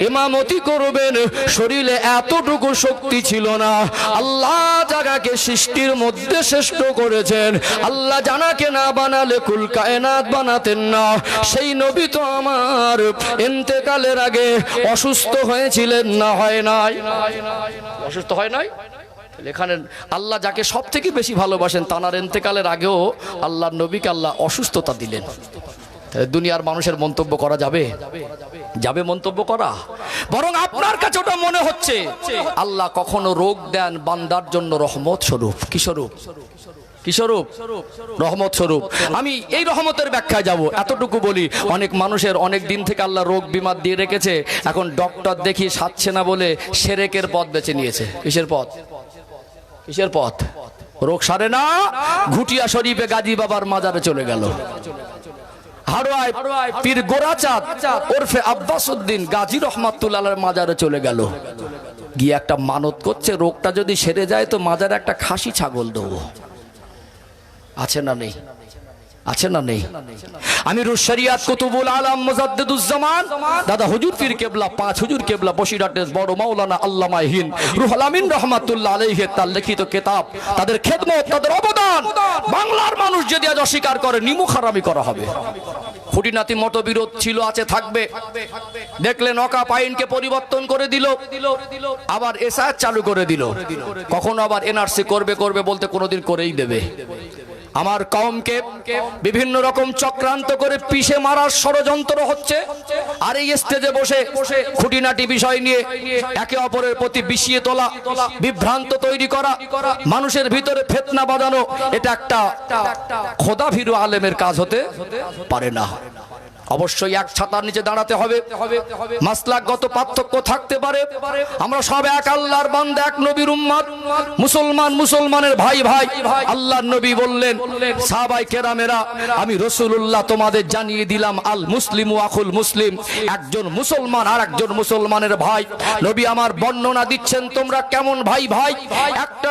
ইমামতি করবেন, শরীরে এতটুকু শক্তি ছিল না। আল্লাহ জাগাকে সৃষ্টির মধ্যে শ্রেষ্ঠ করেছেন। আল্লাহ জানাকে না বানালে কুল কায়নাত বানাতেন না। সেই নবী তো আমার ইন্তেকালের আগে অসুস্থ হয়েছিলেন না, হয় নাই? অসুস্থ হয় নাই? এখানে আল্লাহ যাকে সব থেকে বেশি ভালোবাসেন, তানার ইন্তেকালের আগেও আল্লাহর নবীকে আল্লাহ অসুস্থতা দিলেন। দুনিয়ার মানুষের মন্তব্য করা যাবে? যাবে মন্তব্য করা? বরং আপনার কাছে ওটা মনে হচ্ছে আল্লাহ কখনো রোগ দেন বান্দার জন্য রহমত স্বরূপ। কি স্বরূপ? কি স্বরূপ? রহমত স্বরূপ। আমি এই রহমতের ব্যাখ্যায় যাব, এতটুকু বলি। অনেক মানুষের অনেক দিন থেকে আল্লাহ রোগ বিমার দিয়ে রেখেছে, এখন ডক্টর দেখি সারছে না বলে শিরকের পথ বেছে নিয়েছে। কিসের পথ? কিসের পথ? রোগ সারে না, ঘুটিয়া শরীফে গাজী বাবার মাজারে চলে গেল। হারোয়ায় পীর গোরাচাঁদ ওরফে আব্বাস উদ্দিন গাজী রহমাতুল্লাহর মাজারে চলে গেল, গিয়ে একটা মানত করছে, রোগটা যদি সেরে যায় তো মাজারে একটা খাসি ছাগল দেবো। আছে না নেই? আছে না নেই? আমিরুশ শরিয়াত কুতুবুল আলম মুজাদ্দিদুজ্জামান দাদা হুজুর পীর কেবলা, 5 হুজুর কেবলা বসিরহাটের বড় মাওলানা আল্লামা হিন্দ রুহুল আমিন রাহমাতুল্লাহ আলাইহি তার লিখিত কিতাব, তাদের খেদমত, তাদের অবদান বাংলার মানুষ যদি আজ অস্বীকার করে, নিমুখ হারামি করা হবে। খুঁটিনাটি মতবিরোধ ছিল, আছে, থাকবে। দেখলেন অকাপ আইনকে পরিবর্তন করে দিল, আবার এসআইআর চালু করে দিল, কখনো আবার এনআরসি করবে করবে বলতে কোনোদিন করেই দেবে। আমার কওমকে বিভিন্ন রকম চক্রান্ত করে পিষে মারার ষড়যন্ত্র হচ্ছে। আর এই স্টেজে বসে খুঁটিনাটি বিষয় নিয়ে একে অপরের প্রতি বিষিয়ে তোলা, বিভ্রান্ত তৈরি করা, মানুষের ভিতরে ফিতনা বাঁধানো, এটা একটা খোদাভীরু আলেমের কাজ হতে পারে না। অবশ্যই এক ছাতার নিচে দাঁড়াতে হবে। মাসলাকগত পার্থক্য থাকতে পারে, আমরা সব এক আল্লাহর বান্দা, এক নবীর উম্মত, মুসলমান মুসলমানের ভাই ভাই। আল্লাহর নবী বললেন, সাহাবায়ে কেরামেরা আমি রাসূলুল্লাহ তোমাদের জানিয়ে দিলাম, আল মুসলিমু আখুল মুসলিম, একজন মুসলমান আর একজন মুসলমানের ভাই। নবী আমার বর্ণনা দিচ্ছেন তোমরা কেমন ভাই ভাই। একটা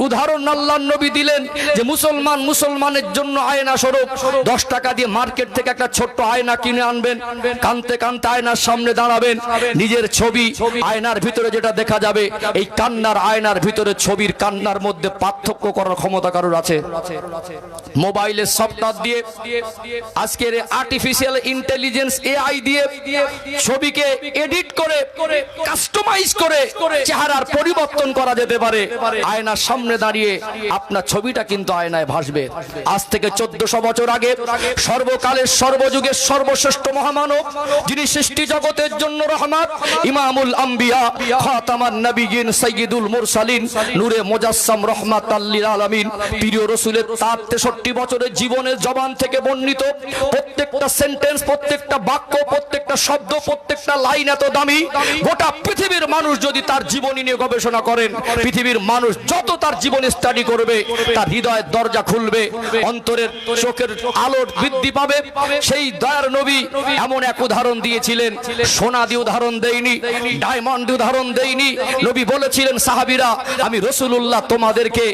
উদাহরণ আল্লাহর নবী দিলেন যে মুসলমান মুসলমানের জন্য আয়না স্বরূপ 10 টাকা দিয়ে মার্কেট থেকে একটা ছোট্ট আয়না কিনে আনবেন, কানতে কানতে আয়নার সামনে দাঁড়াবেন, নিজের ছবি আয়নার ভিতরে যেটা দেখা যাবে, এই কান্নার আয়নার ভিতরে ছবির কান্নার মধ্যে পার্থক্য করার ক্ষমতা কারোর আছে? মোবাইলের সফটওয়্যার দিয়ে, আজকের আর্টিফিশিয়াল ইন্টেলিজেন্স এআই দিয়ে ছবিকে এডিট করে কাস্টমাইজ করে চেহারার পরিবর্তন করা যেতে পারে। আয়নার সামনে দাঁড়িয়ে আপনার ছবিটা কিন্তু আয়নায় ভাসবে। আজ থেকে 1400 বছর আগে সর্বকালের সর্বযুগের সর্বশ্রেষ্ঠ মহামানব, যিনি সৃষ্টি জগতের জন্য রহমত, ইমামুল আম্বিয়া, খাতামান নবিয়্যিন, সাইয়্যিদুল মুরসালিন, নূরে মুজাসসাম, রাহমাতাল লিল আলামিন, প্রিয় রাসূলের 63 বছরের জীবনের জবান থেকে বর্ণিত প্রত্যেকটা সেন্টেন্স, প্রত্যেকটা বাক্য, প্রত্যেকটা শব্দ, প্রত্যেকটা লাইন এত দামি, গোটা পৃথিবীর মানুষ যদি তার জীবনী নিয়ে গবেষণা করেন, পৃথিবীর মানুষ যত তার জীবন স্টাডি করবে, তার হৃদয়ের দরজা খুলবে, অন্তরের চোখের আলোর বৃদ্ধি পাবে। সেই দয়ার নবী এমন এক উদাহরণ দিয়েছিলেন, সোনা দিয়ে উদাহরণ দেয়নি, ডায়মন্ড দিয়ে উদাহরণ দেয়নি। নবী বলেছিলেন, সাহাবীরা, আমি রাসূলুল্লাহ তোমাদেরকে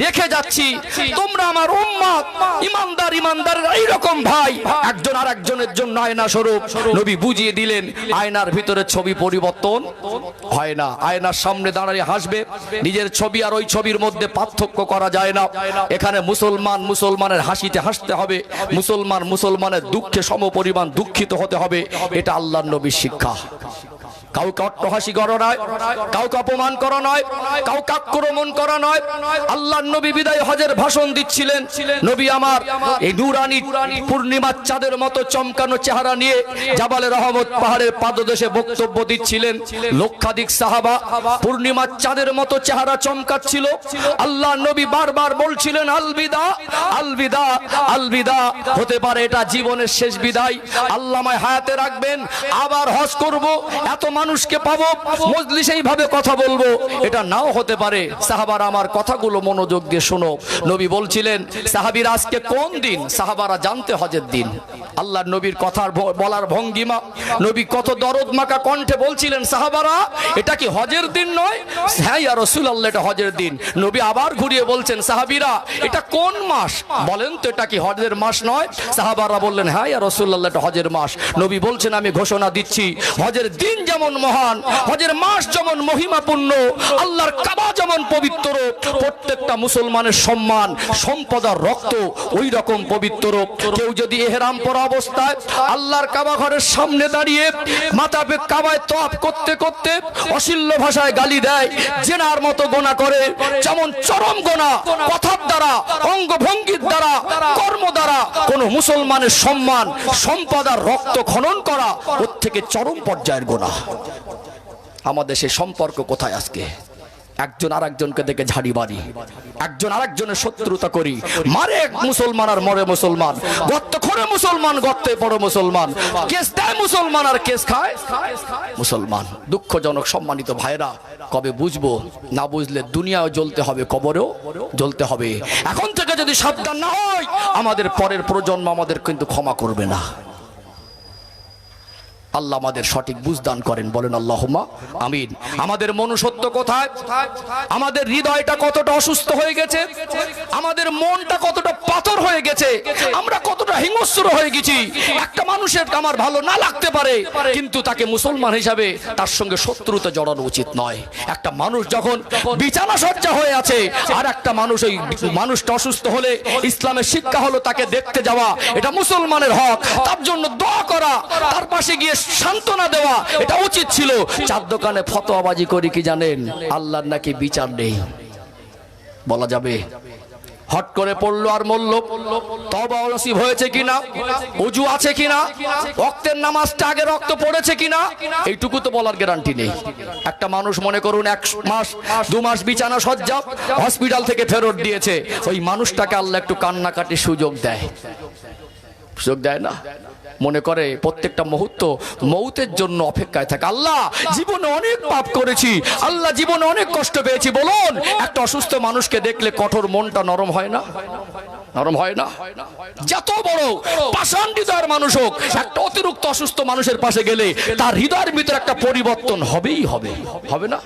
রেখে যাচ্ছি, তোমরা আমার উম্মত, ইমানদার ইমানদারের এইরকম ভাই, একজন আর একজনের জন্য আয়না স্বরূপ। নবী বুঝিয়ে দিলেন, আয়নার ভিতরে ছবি পরিবর্তন হয় না। আয়নার সামনে দাঁড়িয়ে হাসবে, নিজের ছবি আর ওই ছবির মধ্যে পার্থক্য করা যায় না। এখানে মুসলমান মুসলমানের হাসিতে হাসতে হবে, মুসলমান মুসলমানের দুঃখে সমপরিমাণ দুঃখিত হতে হবে। এটা আল্লাহর নবীর শিক্ষা। কাউকে অট্টহাসি করা নয়, কাউকে অপমান করা নয়, কাউকে আক্রমণ করা নয়। আল্লাহর নবী বিদায় হজের ভাষণ দিচ্ছিলেন। নবী আমার এই নূরানি পূর্ণিমার চাঁদের মতো চমকানো চেহারা নিয়ে জাবালে রহমত পাহাড়ের পাদদেশে বক্তব্য দিচ্ছিলেন। লক্ষাধিক সাহাবা পূর্ণিমার চাঁদের মতো চেহারা চমকাচ্ছিল। আল্লাহর নবী বারবার বলছিলেন, আলবিদা আলবিদা আলবিদা, হতে পারে এটা জীবনের শেষ বিদায়, আল্লাহ আমায় হায়াতে রাখবেন, আবার হজ করব, এত মানুষকে পাবো, মজলিসে এইভাবে কথা বলবো, এটা নাও হতে পারে। সাহাবারা আমার কথাগুলো মনোযোগ দিয়ে শোনো। নবী বলছিলেন, সাহাবীরা আজকে কোন দিন? সাহাবারা জানতে হজের দিন। আল্লাহর নবীর কথার বলার ভঙ্গিমা, নবী কত দরদ মাখা কণ্ঠে বলছিলেন, সাহাবারা এটা কি হজের দিন নয়? হ্যাঁ ইয়া রাসূলুল্লাহ, এটা হজের দিন। নবী আবার ঘুরিয়ে বলছেন, সাহাবীরা এটা কোন মাস বলেন তো, এটা কি হজের মাস নয়? সাহাবারা বললেন, হ্যাঁ ইয়া রাসূলুল্লাহ, এটা হজের মাস। নবী বলছেন, আমি ঘোষণা দিচ্ছি, হজের দিন যেমন মহান, হজের মাস যেমন মহিমাপূর্ণ, আল্লাহর কাবা যেমন পবিত্র, প্রত্যেকটা মুসলমানের সম্মান, সম্পদ আর রক্ত ওই রকম পবিত্র। কেউ যদি ইহরাম পরা অবস্থায় আল্লাহর কাবা ঘরের সামনে দাঁড়িয়ে মাথা কাবায় তওয়াফ করতে করতে অশ্লীল ভাষায় গালি দেয়, জেনার মতো গোনা করে, যেমন চরম গোনা, কথার দ্বারা, অঙ্গভঙ্গির দ্বারা, কর্ম দ্বারা কোন মুসলমানের সম্মান, সম্পদ আর রক্ত খনন করা, ওর থেকে চরম পর্যায়ের গোনা। আমাদের সেই সম্পর্ক কোথায় আজকে? একজন আর একজনকে দেখে ঝাড়ি বাড়ি, একজন আর একজনের শত্রুতা করি, মারে এক মুসলমান আর মরে মুসলমান, গর্ত খোঁড়ে মুসলমান, গর্তে পড়ে মুসলমান, কেস দেয় মুসলমান আর কেস খায় মুসলমান। দুঃখজনক সম্মানিত ভাইরা, কবে বুঝবো? না বুঝলে দুনিয়াও জ্বলতে হবে, কবরেও জ্বলতে হবে। এখন থেকে যদি সাবধান না হই, আমাদের পরের প্রজন্ম আমাদের কিন্তু ক্ষমা করবে না। আল্লাহ আমাদের সঠিক বুঝদান করেন, বলেন আল্লাহুম্মা আমিন। আমাদের মনুষ্যত্ব কোথায়? আমাদের হৃদয়টা কতটা অসুস্থ হয়ে গেছে, আমাদের মনটা কতটা পাথর হয়ে গেছে, আমরা কতটা হিংস্র হয়ে গেছি। একটা মানুষের আমার ভালো না লাগতে পারে, কিন্তু তাকে মুসলমান হিসাবে তার সঙ্গে শত্রুতা জড়ানো উচিত নয়। একটা মানুষ যখন বিছানা সজ্জা হয়ে আছে, আর একটা মানুষ, ওই মানুষটা অসুস্থ হলে ইসলামের শিক্ষা হলো তাকে দেখতে যাওয়া, এটা মুসলমানের হক, তার জন্য দোয়া করা, তার পাশে গিয়ে সান্ত্বনা দেওয়া, এটা উচিত ছিল। চার দোকানে ফতোয়াবাজি করি কি জানেন? আল্লাহর নাকি বিচার নেই বলা যাবে? হট করে পড়লো আর মরলো, তওবা নসিব হয়েছে কিনা, ওযু আছে কিনা, ওয়াক্তের নামাজটা আগে রক্ত পড়েছে কিনা, এইটুকু তো বলার গ্যারান্টি নেই। একটা মানুষ মনে করুন 1 মাস 2 মাস বিছানা সজ্জা হসপিটাল থেকে ফেরত দিয়েছে, ওই মানুষটাকে আল্লাহ একটু কান্নাকাটির সুযোগ দেয়, সুযোগ দেয় না? মনে করে প্রত্যেকটা মুহূর্ত মৌতের জন্য অপেক্ষায় থাকে। আল্লাহ জীবনে অনেক পাপ করেছি, আল্লাহ জীবনে অনেক কষ্ট পেয়েছি। বলুন, একটা অসুস্থ মানুষকে দেখলে কঠোর মনটা নরম হয় না? নরম হয় না? যত বড় পাষাণ হৃদয়ের মানুষ হোক, একটা অতিরিক্ত অসুস্থ মানুষের পাশে গেলে তার হৃদয়ের ভিতরে একটা পরিবর্তন হবেই হবে, হবে না?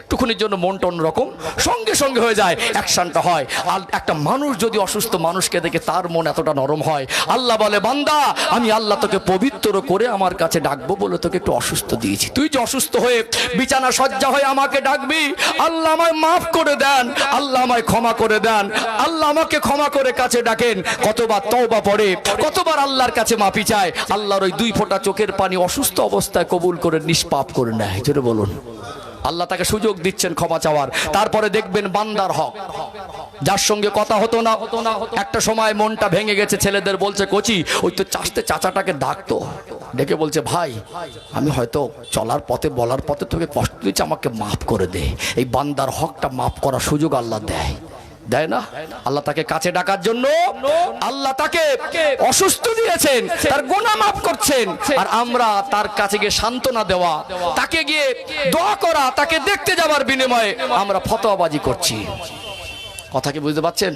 একটু একটুখানির জন্য মনটা অন্যরকম সঙ্গে সঙ্গে হয়ে যায়, অ্যাকশনটা হয়। আর একটা মানুষ যদি অসুস্থ মানুষকে দেখে তার মন এতটা নরম হয়, আল্লাহ বলে বান্দা আমি আল্লাহ তোকে পবিত্র করে আমার কাছে ডাকবো বলে তোকে একটু অসুস্থ দিয়েছি, তুই যে অসুস্থ হয়ে বিছানা সজ্জা হয়ে আমাকে ডাকবি, আল্লাহ আমায় মাফ করে দেন, আল্লাহ আমায় ক্ষমা করে দেন, আল্লাহ আমাকে ক্ষমা করে কাছে ডাকেন। কতবার তওবা পড়ে, কতবার আল্লাহর কাছে মাফি চায়, আল্লাহর ওই 2 ফোঁটা চোখের পানি অসুস্থ অবস্থায় কবুল করে নিষ্পাপ করে নেয়। জোরে বলুন, আল্লাহ তাকে সুযোগ দিচ্ছেন ক্ষমা চাওয়ার। তারপরে দেখবেন বান্দার হক, যার সঙ্গে কথা হতো না, একটা সময় মনটা ভেঙে গেছে, ছেলেদের বলছে কোচি ওই তো চাচাটাকে ডাকতো, ডেকে বলছে ভাই আমি হয়তো চলার পথে বলার পথে তোকে কষ্ট দিচ্ছি, আমাকে মাফ করে দে। এই বান্দার হকটা মাফ করার সুযোগ আল্লাহ দেয় না? আল্লাহ তাকে কাছে ডাকার জন্য আল্লাহ তাকে অসুস্থ দিয়েছেন, তার গুনাহ মাফ করছেন, আর আমরা তার কাছে গিয়ে সান্ত্বনা দেওয়া, তাকে গিয়ে দোয়া করা, তাকে দেখতে যাওয়ার বিনিময়ে আমরা ফতোয়াবাজি করছি। কথা কি বুঝতে পারছেন?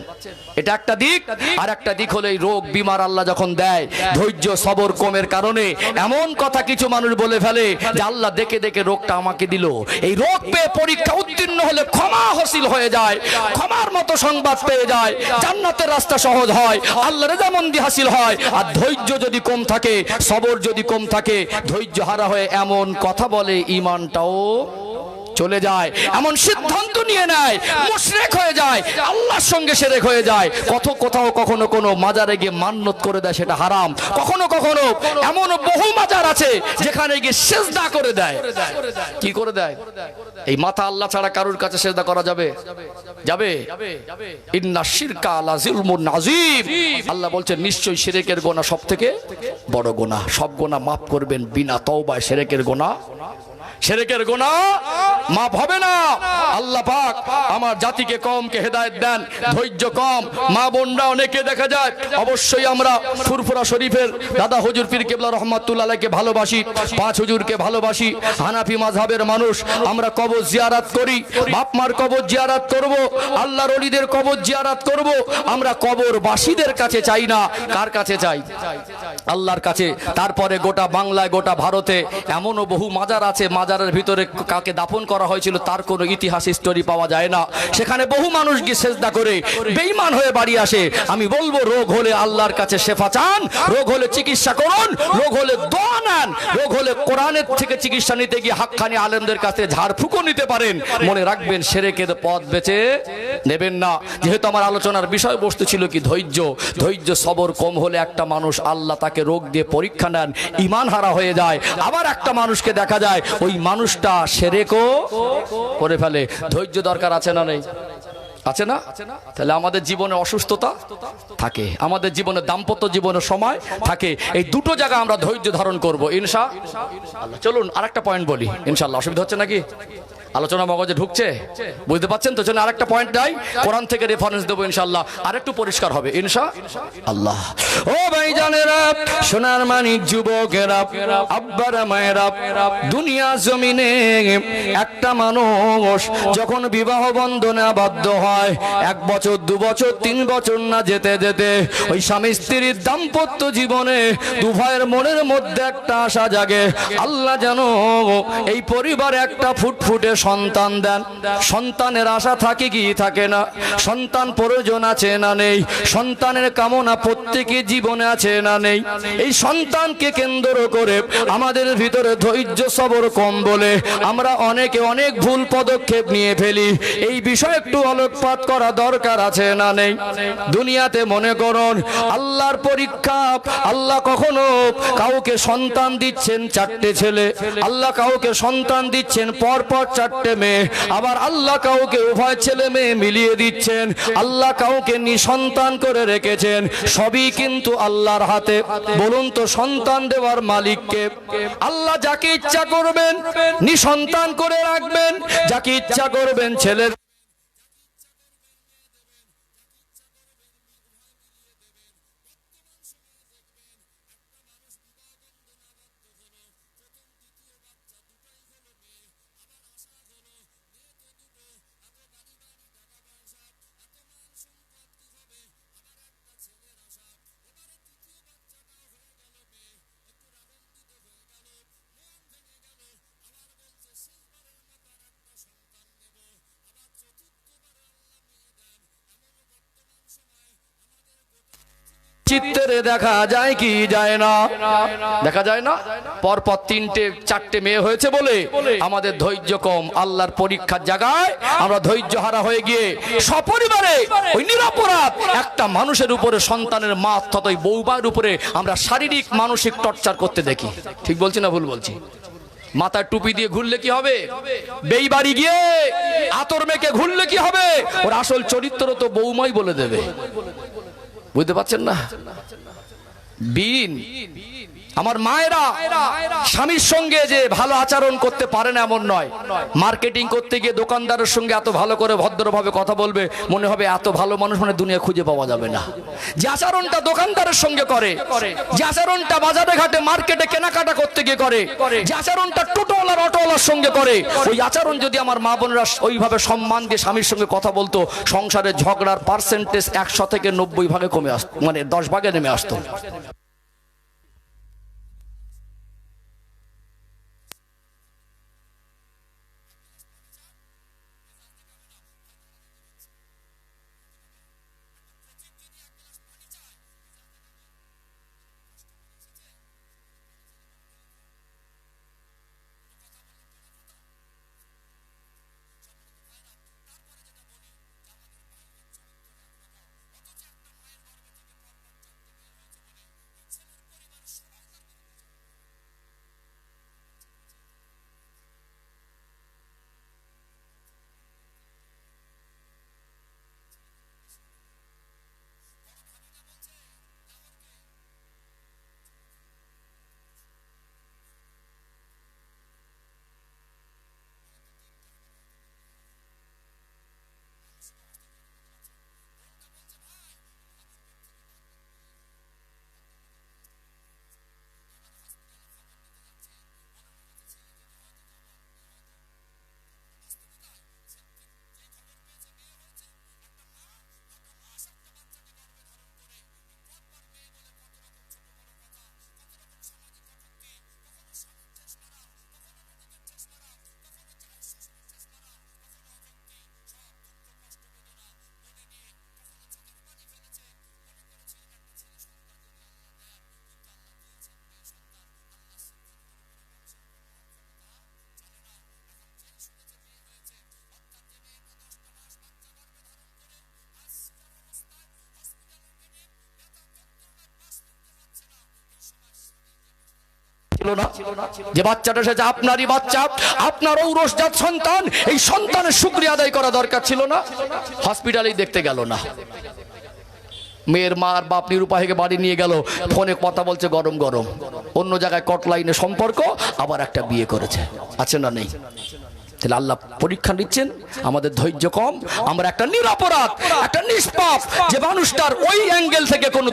এটা একটা দিক। আর একটা দিক হলো এই রোগ বিমার আল্লাহ যখন দেয়, ধৈর্য সবর কমের কারণে এমন কথা কিছু মানুষ বলে ফেলে যে আল্লাহ দেখে দেখে রোগটা আমাকে দিল। এই রোগ পেয়ে পরীক্ষা উত্তীর্ণ হলে ক্ষমা হাসিল হয়ে যায়, ক্ষমার মতো সংবাদ পেয়ে যায়, জান্নাতের রাস্তা সহজ হয়, আল্লাহর রেজামন্দি হাসিল হয়। আর ধৈর্য যদি কম থাকে, সবর যদি কম থাকে, ধৈর্য হারা হয়ে এমন কথা বলে ঈমানটাও চলে যায়, এমন সিদ্ধান্ত নিয়ে নেয়, মুশরিক হয়ে যায়, আল্লাহর সঙ্গে শিরক হয়ে যায়। কোথাও কখনো কোনো মাজারে গিয়ে মান্নত করে দেয়, সেটা হারাম। কখনো কখনো এমন বহু মাজার আছে যেখানে গিয়ে সিজদা করে দেয়। কি করে দেয়? এই মাথা আল্লাহ ছাড়া কারোর কাছে সিজদা করা যাবে? ইন্না শিরকা লা যুলমুন আযীম। আল্লাহ বলছেন নিশ্চয়ই শিরকের গুনাহ সবথেকে বড় গুনাহ। সব গুনাহ মাফ করবেন বিনা তওবায়, শিরকের গুনাহ মাফ হবে না। আল্লাহ পাক আমার জাতিকে কমকে হেদায়েত দেন। ধৈর্য কম মা বোনরা অনেকে দেখা যায়, অবশ্যই আমরা ফুরফুরা শরীফের দাদা হুজুর পীর কেবলা রহমাতুল্লাহ আলাইহিকে ভালোবাসি, 5 হুজুরকে ভালোবাসি, হানাফি মাযহাবের মানুষ। আমরা কবর জিয়ারত করি, বাপ মার কবর জিয়ারত করব, আল্লাহর ওলিদের কবর জিয়ারত করব। আমরা কবরবাসীদের কাছে চাই না, কার কাছে চাই? আল্লাহর কাছে। তারপরে গোটা বাংলায়, গোটা ভারতে এমনও বহু মাজার আছে, মাজারের ভিতরে কাকে দাফন করা হয়েছিল তার কোনো ইতিহাস হিস্টোরি পাওয়া যায় না। সেখানে বহু মানুষ গিয়ে সেজদা করে বেঈমান হয়ে বাড়ি আসে। আমি বলবো রোগ হলে আল্লাহর কাছে শেফা চান, রোগ হলে চিকিৎসা করুন, রোগ হলে দোয়া নেন, রোগ হলে কোরআনের থেকে চিকিৎসা নিতে গিয়ে হাক্কানি আলেমদের কাছে ঝাড়ফুঁকও নিতে পারেন। মনে রাখবেন শিরকের পথ বেছে নেবেন না। যেহেতু আমার আলোচনার বিষয়বস্তু ছিল কি ধৈর্য সবর কম হলে একটা মানুষ আল্লাহ তাকে রোগ দিয়ে পরীক্ষা নেন, ঈমান হারা হয়ে যায়। আবার একটা মানুষকে দেখা যায় ওই মানুষটা শিরকও করে ফেলে। ধৈর্য দরকার আছে না নেই? আছে না? তাহলে আমাদের জীবনে অসুস্থতা থাকে, আমাদের জীবনে দাম্পত্য জীবনের সময় থাকে। এই দুটো জায়গা আমরা ধৈর্য ধারণ করব ইনশাআল্লাহ। চলুন আরেকটা পয়েন্ট বলি, ইনশাআল্লাহ। অসুবিধা হচ্ছে নাকি? আলোচনা মগজে ঢুকছে? বুঝতে পাচ্ছেন তো? চলুন আরেকটা পয়েন্ট নাই, কোরআন থেকে রেফারেন্স দেবো ইনশাআল্লাহ, আরেকটু পরিষ্কার হবে ইনশাআল্লাহ। ও ভাইজানেরা, সোনার মানিক যুবকেরা, আব্বারা মায়েরা, দুনিয়া জমিনে একটা মানুষ যখন বিবাহ বন্ধনে আবদ্ধ হয়, 1 বছর 2 বছর 3 বছর না যেতে যেতে ওই স্বামী স্ত্রীর দাম্পত্য জীবনে দুভাইয়ের মনের মধ্যে একটা আশা জাগে, আল্লাহ যেন এই পরিবারে একটা ফুটফুটে সন্তান দেন। সন্তানের আশা থাকে কি থাকে না? সন্তান প্রয়োজন আছে না নেই? সন্তানের কামনা প্রত্যেকের জীবনে আছে না নেই? এই সন্তানকে কেন্দ্র করে আমাদের ভিতরে ধৈর্য সবর কম বলে আমরা অনেকে অনেক ভুল পদক্ষেপ নিয়ে ফেলি। এই বিষয়ে একটু আলোকপাত করা দরকার আছে না নেই? দুনিয়াতে মনে করুন আল্লাহর পরীক্ষা, আল্লাহ কখনো কাউকে সন্তান দিচ্ছেন 4টে ছেলে, আল্লাহ কাউকে সন্তান দিচ্ছেন পরপর 4টে মেয়ে, আবার আল্লাহ কাউকে উভয় ছেলে মেয়ে মিলিয়ে দিচ্ছেন, আল্লাহ কাউকে নিঃসন্তান করে রেখেছেন। সবই কিন্তু আল্লাহর হাতে। বলুন তো সন্তান দেওয়ার মালিককে? আল্লাহ যাকে ইচ্ছা করবেন নিঃসন্তান করে রাখবেন, যাকে ইচ্ছা করবেন ছেলে চিত্রে দেখা যায় কি যায় না? দেখা যায় না? পরপর 3-4টে মেয়ে হয়েছে বলে আমাদের ধৈর্য কম। আল্লাহর পরীক্ষার জায়গায় আমরা ধৈর্য হারা হয়ে গিয়ে সপরিবারে ওই নিরপরাধ একটা মানুষের উপরে, সন্তানের মা অর্থাৎ ওই বউবার উপরে আমরা শারীরিক মানসিক টর্চার করতে দেখি। ঠিক বলছি না ভুল বলছি? মাথায় টুপি দিয়ে ঘুরলে কি হবে? বেই বাড়ি গিয়ে আতর মেখে ঘুরলে কি হবে? ওর আসল চরিত্র তো বৌমাই বলে দেবে। বুঝতে পারছেন না? বিন আমার মায়েরা স্বামীর সঙ্গে যে ভালো আচরণ করতে পারে না এমন নয়। মার্কেটিং করতে গিয়ে দোকানদারের সঙ্গে এত ভালো করে ভদ্রভাবে কথা বলবে, মনে হবে এত ভালো মানুষ মানে দুনিয়া খুঁজে পাওয়া যাবে না। যে আচরণটা দোকানদারের সঙ্গে করে, যে আচরণটা বাজারে ঘাটে মার্কেটে কেনাকাটা করতে গিয়ে করে, যে আচরণটা টোটোওয়ালার অটোওয়ালার সঙ্গে করে, ওই আচরণ যদি আমার মা বোনেরা ওইভাবে সম্মান দিয়ে স্বামীর সঙ্গে কথা বলতো, সংসারের ঝগড়ার পার্সেন্টেজ 100 থেকে 90 ভাগে কমে আসতো, মানে 10 ভাগে নেমে আসতো। যে বাচ্চাটা এসেছে আপনারই বাচ্চা, আপনার ঔরসজাত সন্তান, এই সন্তানের শুকরিয়া আদায় করা দরকার ছিল না? হসপিটালেই দেখতে গেল না, মেয়ের মা আর বাপ নিরুপায়কে বাড়ি নিয়ে গেল, ফোনে কথা বলছে গরম গরম, অন্য জায়গায় কট লাইনে সম্পর্ক, আবার একটা বিয়ে করেছে। আছে না নেই? তাহলে আল্লাহ পরীক্ষা নিচ্ছেন, আমাদের ধৈর্য কম। আমরা একটা নিরপরাধ, একটা নিষ্পাপ যে মানুষটার ওই অ্যাঙ্গেল থেকে কোনো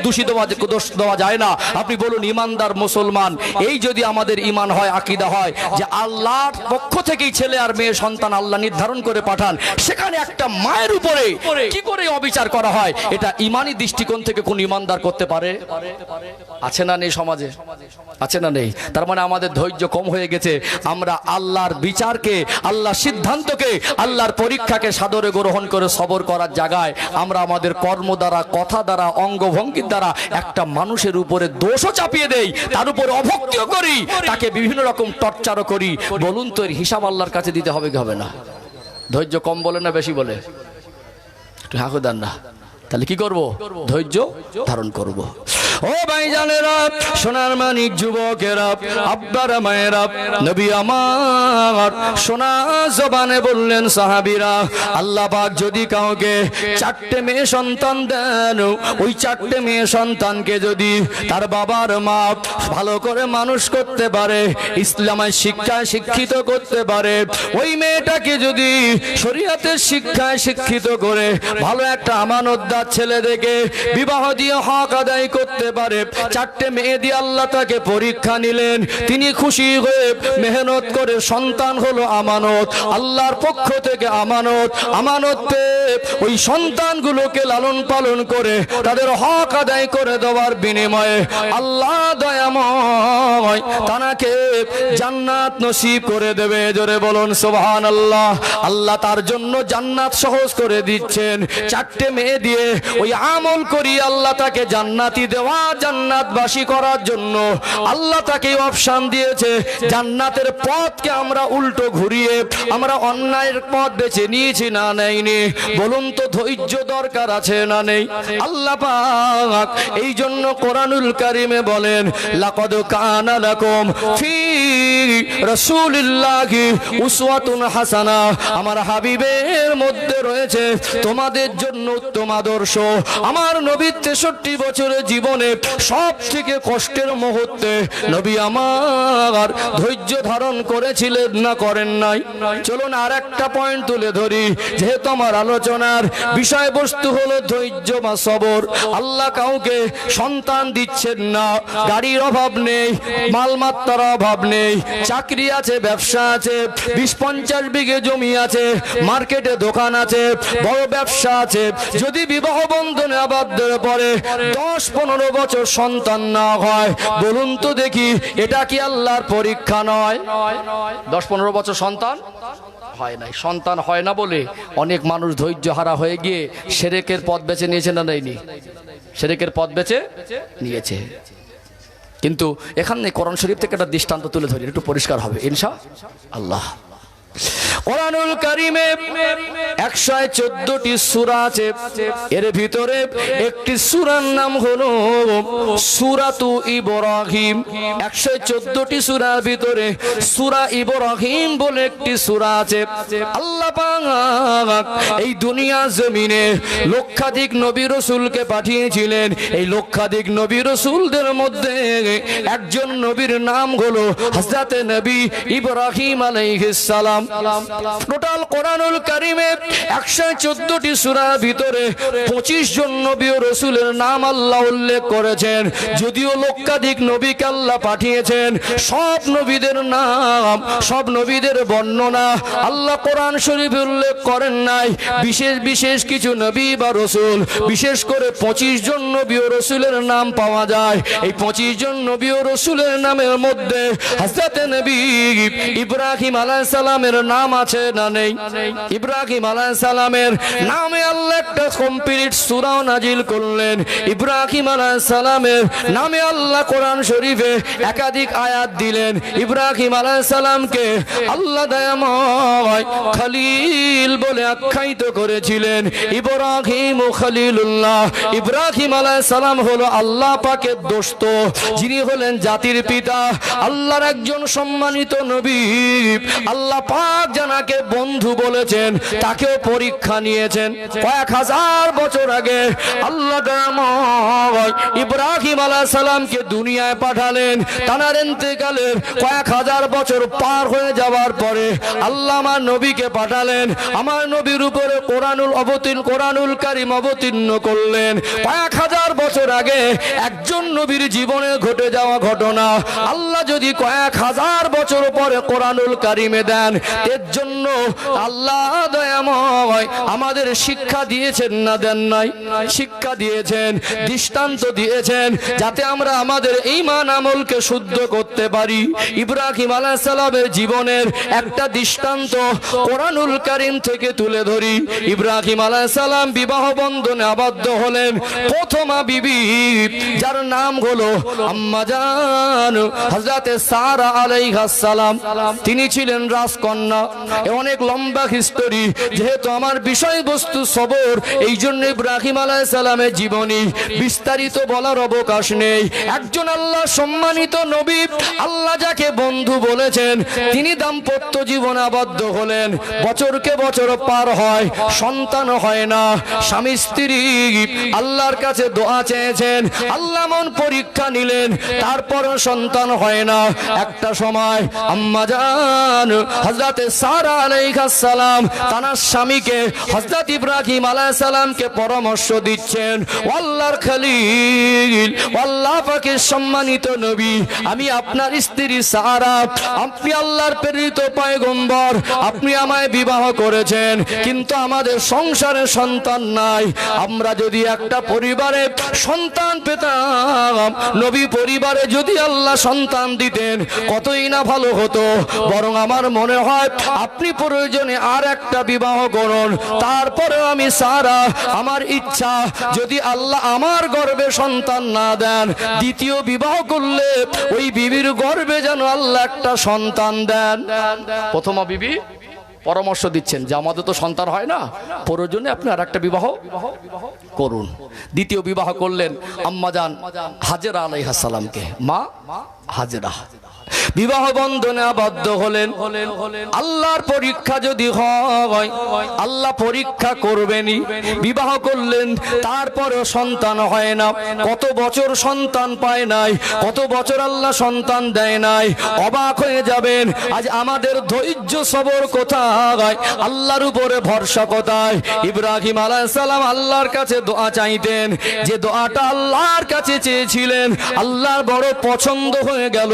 দোষ দেওয়া যায় না। আপনি বলুন ইমানদার মুসলমান, এই যদি আমাদের ইমান হয়, আকীদা হয় যে আল্লাহর পক্ষ থেকেই ছেলে আর মেয়ে সন্তান আল্লাহ নির্ধারণ করে পাঠান, সেখানে একটা মায়ের উপরে কি করে অবিচার করা হয়, এটা ইমানি দৃষ্টিকোণ থেকে কোন ইমানদার করতে পারে? আছে না নেই সমাজে? আছে না নেই? তার মানে আমাদের ধৈর্য কম হয়ে গেছে। আমরা আল্লাহর বিচারকে, আল্লাহর সিদ্ধান্তকে, আল্লাহর পরীক্ষাকে সাদরে গ্রহণ করে সবর করার জায়গায় আমরা আমাদের কর্ম দ্বারা, কথা দ্বারা, অঙ্গভঙ্গির দ্বারা একটা মানুষের উপরে দোষও চাপিয়ে দেই, তার উপরে অভক্তিও করি, তাকে বিভিন্ন রকম টর্চারও করি। বলুন তো এর হিসাব আল্লাহর কাছে দিতে হবে কি হবে না? ধৈর্য কম বলে না বেশি বলে? একটু হাঁকু দেন না। তাহলে কি করব? ধৈর্য ধারণ করব। ও ভাইজানেরা, সোনার মানিক যুবকেরা, আব্বারা মায়েরা, নবী আমার সোনা জবানে বললেন সাহাবীরা, আল্লাহ পাক যদি কাউকে 4টে মেয়ে সন্তান দেন, ওই 4টে মেয়ে সন্তানকে যদি তার বাবার মা ভালো করে মানুষ করতে পারে, ইসলামের শিক্ষায় শিক্ষিত করতে পারে, ওই মেয়েটাকে যদি শরীয়তের শিক্ষায় শিক্ষিত করে ভালো একটা আমানতদার ছেলে দেখে বিবাহ দিয়ে হক আদায় করতে পারে, 4টে মেয়ে দিয়ে আল্লাহ তাকে পরীক্ষা নিলেন, তিনি খুশি হয়ে মেহনত করে সন্তান হলো আমানত, আল্লাহর পক্ষ থেকে আমানত, আমানত পেয়ে ওই সন্তানগুলোকে লালন পালন করে তাদের হক আদায় করে দেওয়ার বিনিময়ে আল্লাহ দয়াময় তাকে জান্নাত নসিব করে দেবে। জোরে বলুন সুবহানাল্লাহ। আল্লাহ তার জন্য জান্নাত সহজ করে দিচ্ছেন। 4টে মেয়ে দিয়ে ওই আমল করি আল্লাহ তাকে জান্নাতি দেওয়া, জান্নাতবাসী করার জন্য আল্লাহ তাকে অপশন দিয়েছে। জান্নাতের পথকে আমরা উল্টো ঘুরিয়ে আমরা অন্যায়ের পথ বেছে নিয়েছি না নেইনি? বলুন তো ধৈর্য দরকার আছে না নেই? আল্লাহ পাক এই জন্য কোরআনুল কারিমে বলেন, লাকাদ কানা লাকুম ফি রাসূলিল্লাহি উসওয়াতুন হাসানা, আমার হাবিবের মধ্যে রয়েছে তোমাদের জন্য উত্তম আদর্শ। আমার নবী 63 বছরের জীবনে সব থেকে কষ্টের মুহূর্তে নবী আমার ধৈর্য ধারণ করেছিলেন না করেন নাই? চলুন আর একটা পয়েন্ট তুলে ধরি, যেহেতু আমার আলোচনার বিষয়বস্তু হলো ধৈর্য বা সবর। আল্লাহ কাউকে সন্তান দিচ্ছেন না, গাড়ির অভাব নেই, মালমাত্রার অভাব নেই, চাকরি আছে, ব্যবসা আছে, 20-50 বিঘে জমি আছে, মার্কেটে দোকান আছে, বড় ব্যবসা আছে, যদি বিবাহ বন্ধনে আবদ্ধ পড়ে 10-15 বছর সন্তান না হয়, বলুন তো দেখি এটা কি আল্লাহর পরীক্ষা নয়? 10-15 বছর সন্তান হয় নাই, সন্তান হয় না বলে অনেক মানুষ ধৈর্য হারা হয়ে গিয়ে শিরকের পথ বেছে নিয়েছে না নেয়নি? শিরকের পথ বেছে নিয়েছে। কিন্তু এখানে কোরআন শরীফ থেকে একটা দৃষ্টান্ত তুলে ধরি, একটু পরিষ্কার হবে ইনশাআল্লাহ। কোরআনুল কারিমে 114টি সূরা আছে, এর ভিতরে একটি সূরার নাম হলো সূরাতু ইব্রাহিম। 114টি সূরার ভিতরে সূরা ইব্রাহিম বলে একটি সূরা আছে। আল্লাহ পাক এই দুনিয়া জমিনে লক্ষাধিক নবী রাসূলকে পাঠিয়েছিলেন। এই লক্ষাধিক নবী রাসূলদের মধ্যে একজন নবীর নাম হলো হযরত নবী ইব্রাহিম আলাইহিস সালাম। টোটাল কোরআনুল কারিমে 114টি সূরার ভিতরে 25 জন নবী ও রাসূলের নাম আল্লাহ উল্লেখ করেছেন। যদিও লক্ষাধিক নবীকে আল্লাহ পাঠিয়েছেন, সব নবীদের নাম, সব নবীদের বর্ণনা আল্লাহ কোরআন শরীফে উল্লেখ করেন নাই। বিশেষ বিশেষ কিছু নবী বা রাসূল, বিশেষ করে 25 জন নবী ও রাসূলের নাম পাওয়া যায়। এই 25 জন নবী ও রাসূলের নামের মধ্যে হযরত নবী ইব্রাহিম আলাইহিস সালামের নাম আছে না নেই? ইব্রাহিম আলাইহিস সালামের নামে আল্লাহ একটা কমপ্লিট সূরা নাজিল করলেন। ইব্রাহিম আলাইহিস সালামের নামে আল্লাহ কোরআন শরীফে একাধিক আয়াত দিলেন। ইব্রাহিম আলাইহিস সালামকে আল্লাহ দয়াময় খলিল বলে আখ্যায়িত করেছিলেন। ইব্রাহিম ও খলিলুল্লাহ। ইব্রাহিম আলাইহিস সালাম হলো আল্লাহ পাকের দোস্ত, যিনি হলেন জাতির পিতা, আল্লাহর একজন সম্মানিত নবী। আল্লাহ পাক জানাকে বন্ধু বলেছেন, তাকেও পরীক্ষা নিয়েছেন। কয়েক হাজার বছর আগে আল্লাহ ইব্রাহিম আলাইহিস সালামকে দুনিয়ায় পাঠালেন। তার ইন্তেকালের কয়েক হাজার বছর পার হয়ে যাওয়ার পরে আল্লাহ আমার নবীকে পাঠালেন। আমার নবীর উপরে কোরআনুল কারীম অবতীর্ণ করলেন। কয়েক হাজার বছর আগে একজন নবীর জীবনে ঘটে যাওয়া ঘটনা আল্লাহ যদি কয়েক হাজার বছর পরে কোরআনুল কারীমে দেন, এর জন্য আল্লাহ দয়াময় আমাদের শিক্ষা দিয়েছেন না দেন নাই? শিক্ষা দিয়েছেন, দৃষ্টান্ত দিয়েছেন, যাতে আমরা আমাদের ঈমান আমলকে শুদ্ধ করতে পারি। ইব্রাহিম আলাইহিস সালামের জীবনের একটা দৃষ্টান্ত কোরআনুল কারীম থেকে তুলে ধরি। ইব্রাহিম আলাইহিস সালাম বিবাহ বন্ধনে আবদ্ধ হলেন প্রথমা বিবি, যার নাম হলো আম্মা জান হযরত সারা আলাইহাস সালাম। তিনি ছিলেন রাজকন্যা। অনেক লম্বা হিস্টোরি, যেহেতু আমার বিষয়বস্তু সবর, এই জন্য ইব্রাহিম আলাইহিস সালামের জীবনী বিস্তারিত বলার অবকাশ নেই। একজন আল্লাহ সম্মানিত নবী, আল্লাহ যাকে বন্ধু বলেছেন, তিনি দাম্পত্য জীবনে আবদ্ধ হলেন। বছরকে বছর পার হয়, সন্তান হয় না। স্বামী স্ত্রী আল্লাহর কাছে দোয়া চেয়েছেন, আল্লাহ মন পরীক্ষা নিলেন, তারপরও সন্তান হয় না। একটা সময় আম্মা জান হযরত সারা আলাইহাস সালাম তার স্বামীকে হযরত ইব্রাহিম আলাইহিস সালামকে পরামর্শ দিচ্ছেন, আল্লাহর খলিল, আল্লাহ পাকের সম্মানিত নবী, আমি আপনার স্ত্রী সারা, আপনি আল্লাহর প্রেরিত পয়গম্বর, আপনি আমায় বিবাহ করেছেন, কিন্তু আমাদের সংসারে সন্তান নাই। আমরা যদি একটা পরিবারে সন্তান পেতাম, নবী পরিবারে যদি আল্লাহ সন্তান দিতেন, কতই না ভালো হতো। বরং আমার মনে হয় হয় আপনি প্রয়োজনে আর একটা বিবাহ করুন, তারপরে আমি সারা আমার ইচ্ছা যদি আল্লাহ আমার গর্ভে সন্তান না দেন, দ্বিতীয় বিবাহ করলে ওই বিবির গর্ভে যেন আল্লাহ একটা সন্তান দেন। প্রথমা বিবি পরামর্শ দিচ্ছেন যে আমাদের তো সন্তান হয় না, প্রয়োজনে আপনি আর একটা বিবাহ করুন। দ্বিতীয় বিবাহ করলেন আম্মাজান হাজেরা আলাইহিস সালামকে, মা হাজেরা বিবাহ বন্ধনে আবদ্ধ হলেন। আল্লাহর পরীক্ষা যদি হয় আল্লাহ পরীক্ষা করবেনই। বিবাহ করলেন, তারপরেও সন্তান হয় না, কত বছর সন্তান পায় নাই, কত বছর আল্লাহ সন্তান দেয় নাই, অবাক হয়ে যাবেন। আজ আমাদের ধৈর্য সবর কোথায়, আল্লাহর উপরে ভরসা কোথায়? ইব্রাহিম আলাইহিস সালাম আল্লাহর কাছে দোয়া চাইতেন, যে দোয়াটা আল্লাহর কাছে চেয়েছিলেন আল্লাহর বড় পছন্দ হয়ে গেল।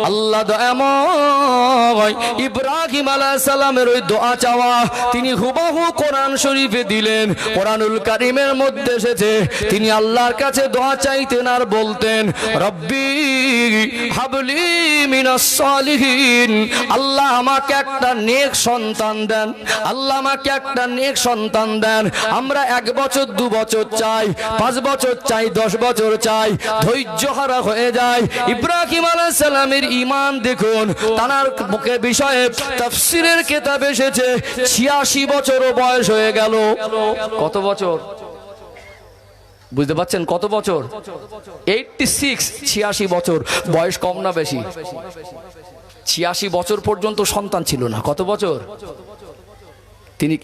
আল্লাহ দয়াময় ইব্রাহিম আলাইহিস সালামের ওই দোয়া চাওয়া তিনি হুবহু কোরআন শরীফে দিলেন। কোরআনুল কারীমের মধ্যে এসেছে তিনি আল্লাহর কাছে দোয়া চাইতেন আর বলতেন, রব্বি হাবলি মিনাস সালিহিন, আল্লাহ আমাকে একটা নেক সন্তান দেন, আল্লাহ আমাকে একটা নেক সন্তান দেন। আমরা 1 বছর 2 বছর চাই, 5 বছর চাই, 10 বছর চাই, ধৈর্য হারা হয়ে যায়। ইব্রাহিম আলাইহিস সালামের ঈমান দেখুন, তার বিষয়ে তাফসীরের কিতাব এসেছে 86 বছরও বয়স হয়ে গেল। কত বছর বুঝতে পাচ্ছেন? কত বছর? 86, 86 বছর। বয়স কম না বেশি? 86 বছর পর্যন্ত সন্তান ছিল না। কত বছর? তিনি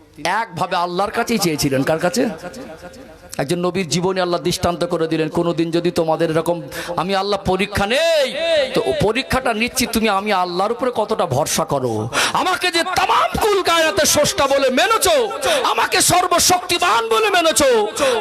একভাবে আল্লাহর কাছেই চেয়েছিলেন। কার কাছে? একজন নবীর জীবনে আল্লাহ দৃষ্টান্ত করে দিলেন, কোনোদিন যদি তোমাদের এরকম আমি আল্লাহ পরীক্ষা নেই, তো পরীক্ষাটা নিচ্ছি তুমি আমি আল্লাহর উপরে কতটা ভরসা করো। আমাকে যে তামাম কুল কায়নাতের স্রষ্টা বলে মেনেছো, আমাকে সর্বশক্তিমান বলে মেনেছো,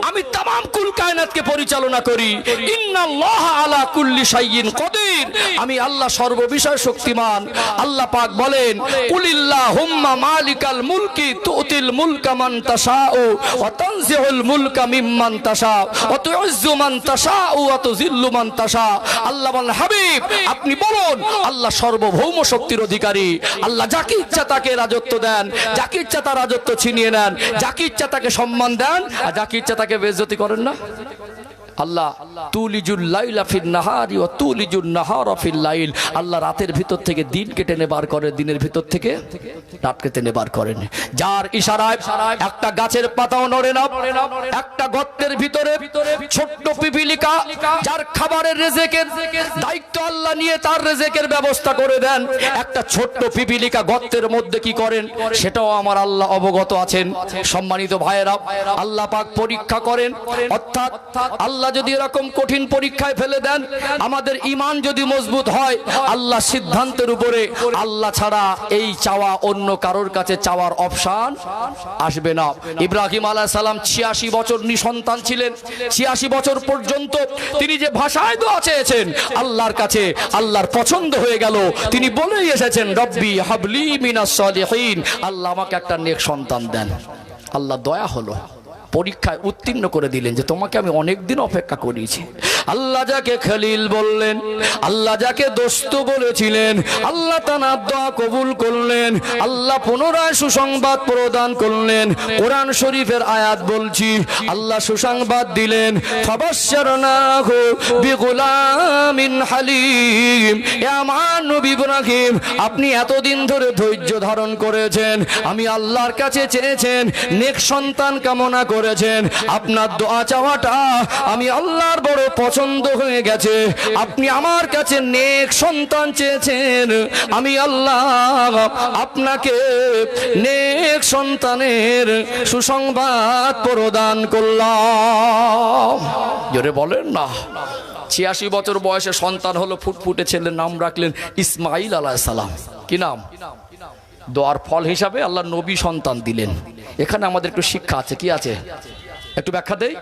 আমি তামাম কুল কায়নাতকে পরিচালনা করি। ইন্নাল্লাহা আলা কুল্লি শাইইন কদির, আমি আল্লাহ সর্ববিষয়ে শক্তিমান। আল্লাহ পাক বলেন, কুলিল্লাহুম্মা মালিকাল মুলকি তুতিল মুলকা মান তাশাউ ওয়া তানজিউল মুলকা মিম্মান তাশা ওয়া তুইজ্জু মান তাশাউ ওয়া তুযিল্লু মান তাশা। আল্লাহ বলেন, হাবিব আপনি বলুন আল্লাহ সর্বভৌম শক্তির অধিকারী। আল্লাহ যাকে ইচ্ছা তাকে রাজত্ব দেন, যাকে ইচ্ছা তার রাজত্ব ছিনিয়ে নেন, যাকে ইচ্ছা তাকে সম্মান দেন, আর যাকে ইচ্ছা তাকে বেইজ্জতি করেন না। আল্লাহ তুলিজুল লাইলা ফিন নাহারি ওয়া তুলিজুন নাহারা ফিল লাইল, আল্লাহ রাতের ভিতর থেকে দিনকে টেনে বার করে, দিনের ভিতর থেকে রাতকে টেনে বার করেন। যার ইশারায় একটা গাছের পাতাও নড়ে না, একটা গর্তের ভিতরে ছোট্ট পিপিলিকা যার খাবারের রিজিকের দায়িত্ব আল্লাহ নিয়ে তার রিজিকের ব্যবস্থা করে দেন, একটা ছোট্ট পিপিলিকা গর্তের মধ্যে কি করেন সেটাও আমার আল্লাহ অবগত আছেন। সম্মানিত ভাইয়েরা, আল্লাহ পাক পরীক্ষা করেন, অর্থাৎ আল্লাহ যদি এরকম কঠিন পরীক্ষায় ফেলে দেন, আমাদের ঈমান যদি মজবুত হয়, আল্লাহ সিদ্ধান্তের উপরে আল্লাহ ছাড়া এই চাওয়া অন্য কারোর কাছে চাওয়ার অপশন আসবে না। ইব্রাহিম আলাইহিস সালাম 86 বছর নিঃসন্তান ছিলেন। 86 বছর পর্যন্ত তিনি যে ভাষায় দোয়া চেয়েছেন আল্লাহর কাছে, আল্লাহর পছন্দ হয়ে গেল। তিনি বলেই এসেছেন, রব্বি হাবলি মিনাস সালিহিন, আল্লাহ আমাকে একটা নেক সন্তান দেন। আল্লাহ দয়া হলো, পরীক্ষায় উত্তীর্ণ করে দিলেন যে তোমাকে আমি অনেক দিন অপেক্ষা করিয়েছি। আল্লাহ যাকে খলিল বললেন, আল্লাহ যাকে দোস্ত বলেছিলেন, আল্লাহ তার দোয়া কবুল করলেন। আল্লাহ পুনরায় সুসংবাদ প্রদান করলেন। কোরআন শরীফের আয়াত বলছি, আল্লাহ সুসংবাদ দিলেন, ফাবাশশারনাহু বিগুলামিন হালিম। এ আমার নবী ইব্রাহিম, আপনি এতদিন ধরে ধৈর্য ধারণ করেছেন, আমি আল্লাহর কাছে চেয়েছেন, নেক সন্তান কামনা করেছেন, আপনার দোয়া চাওয়াটা আমি আল্লাহর বড় পছন্দ হয়ে গেছে। আপনি আমার কাছে নেক সন্তান চেয়েছেন, আমি আল্লাহ আপনাকে নেক সন্তানের সুসংবাদ প্রদান করলাম। জোরে বলেন না। 86 বছর বয়সে সন্তান হলো, ফুটফুটে ছেলের নাম রাখলেন ইসমাইল আলাইহিস সালাম। কি নাম? দোয়ার ফল হিসাবে আল্লাহ নবী সন্তান দিলেন। এখানে আমাদের একটু শিক্ষা আছে। কি আছে? একটু ব্যাখ্যা দেই।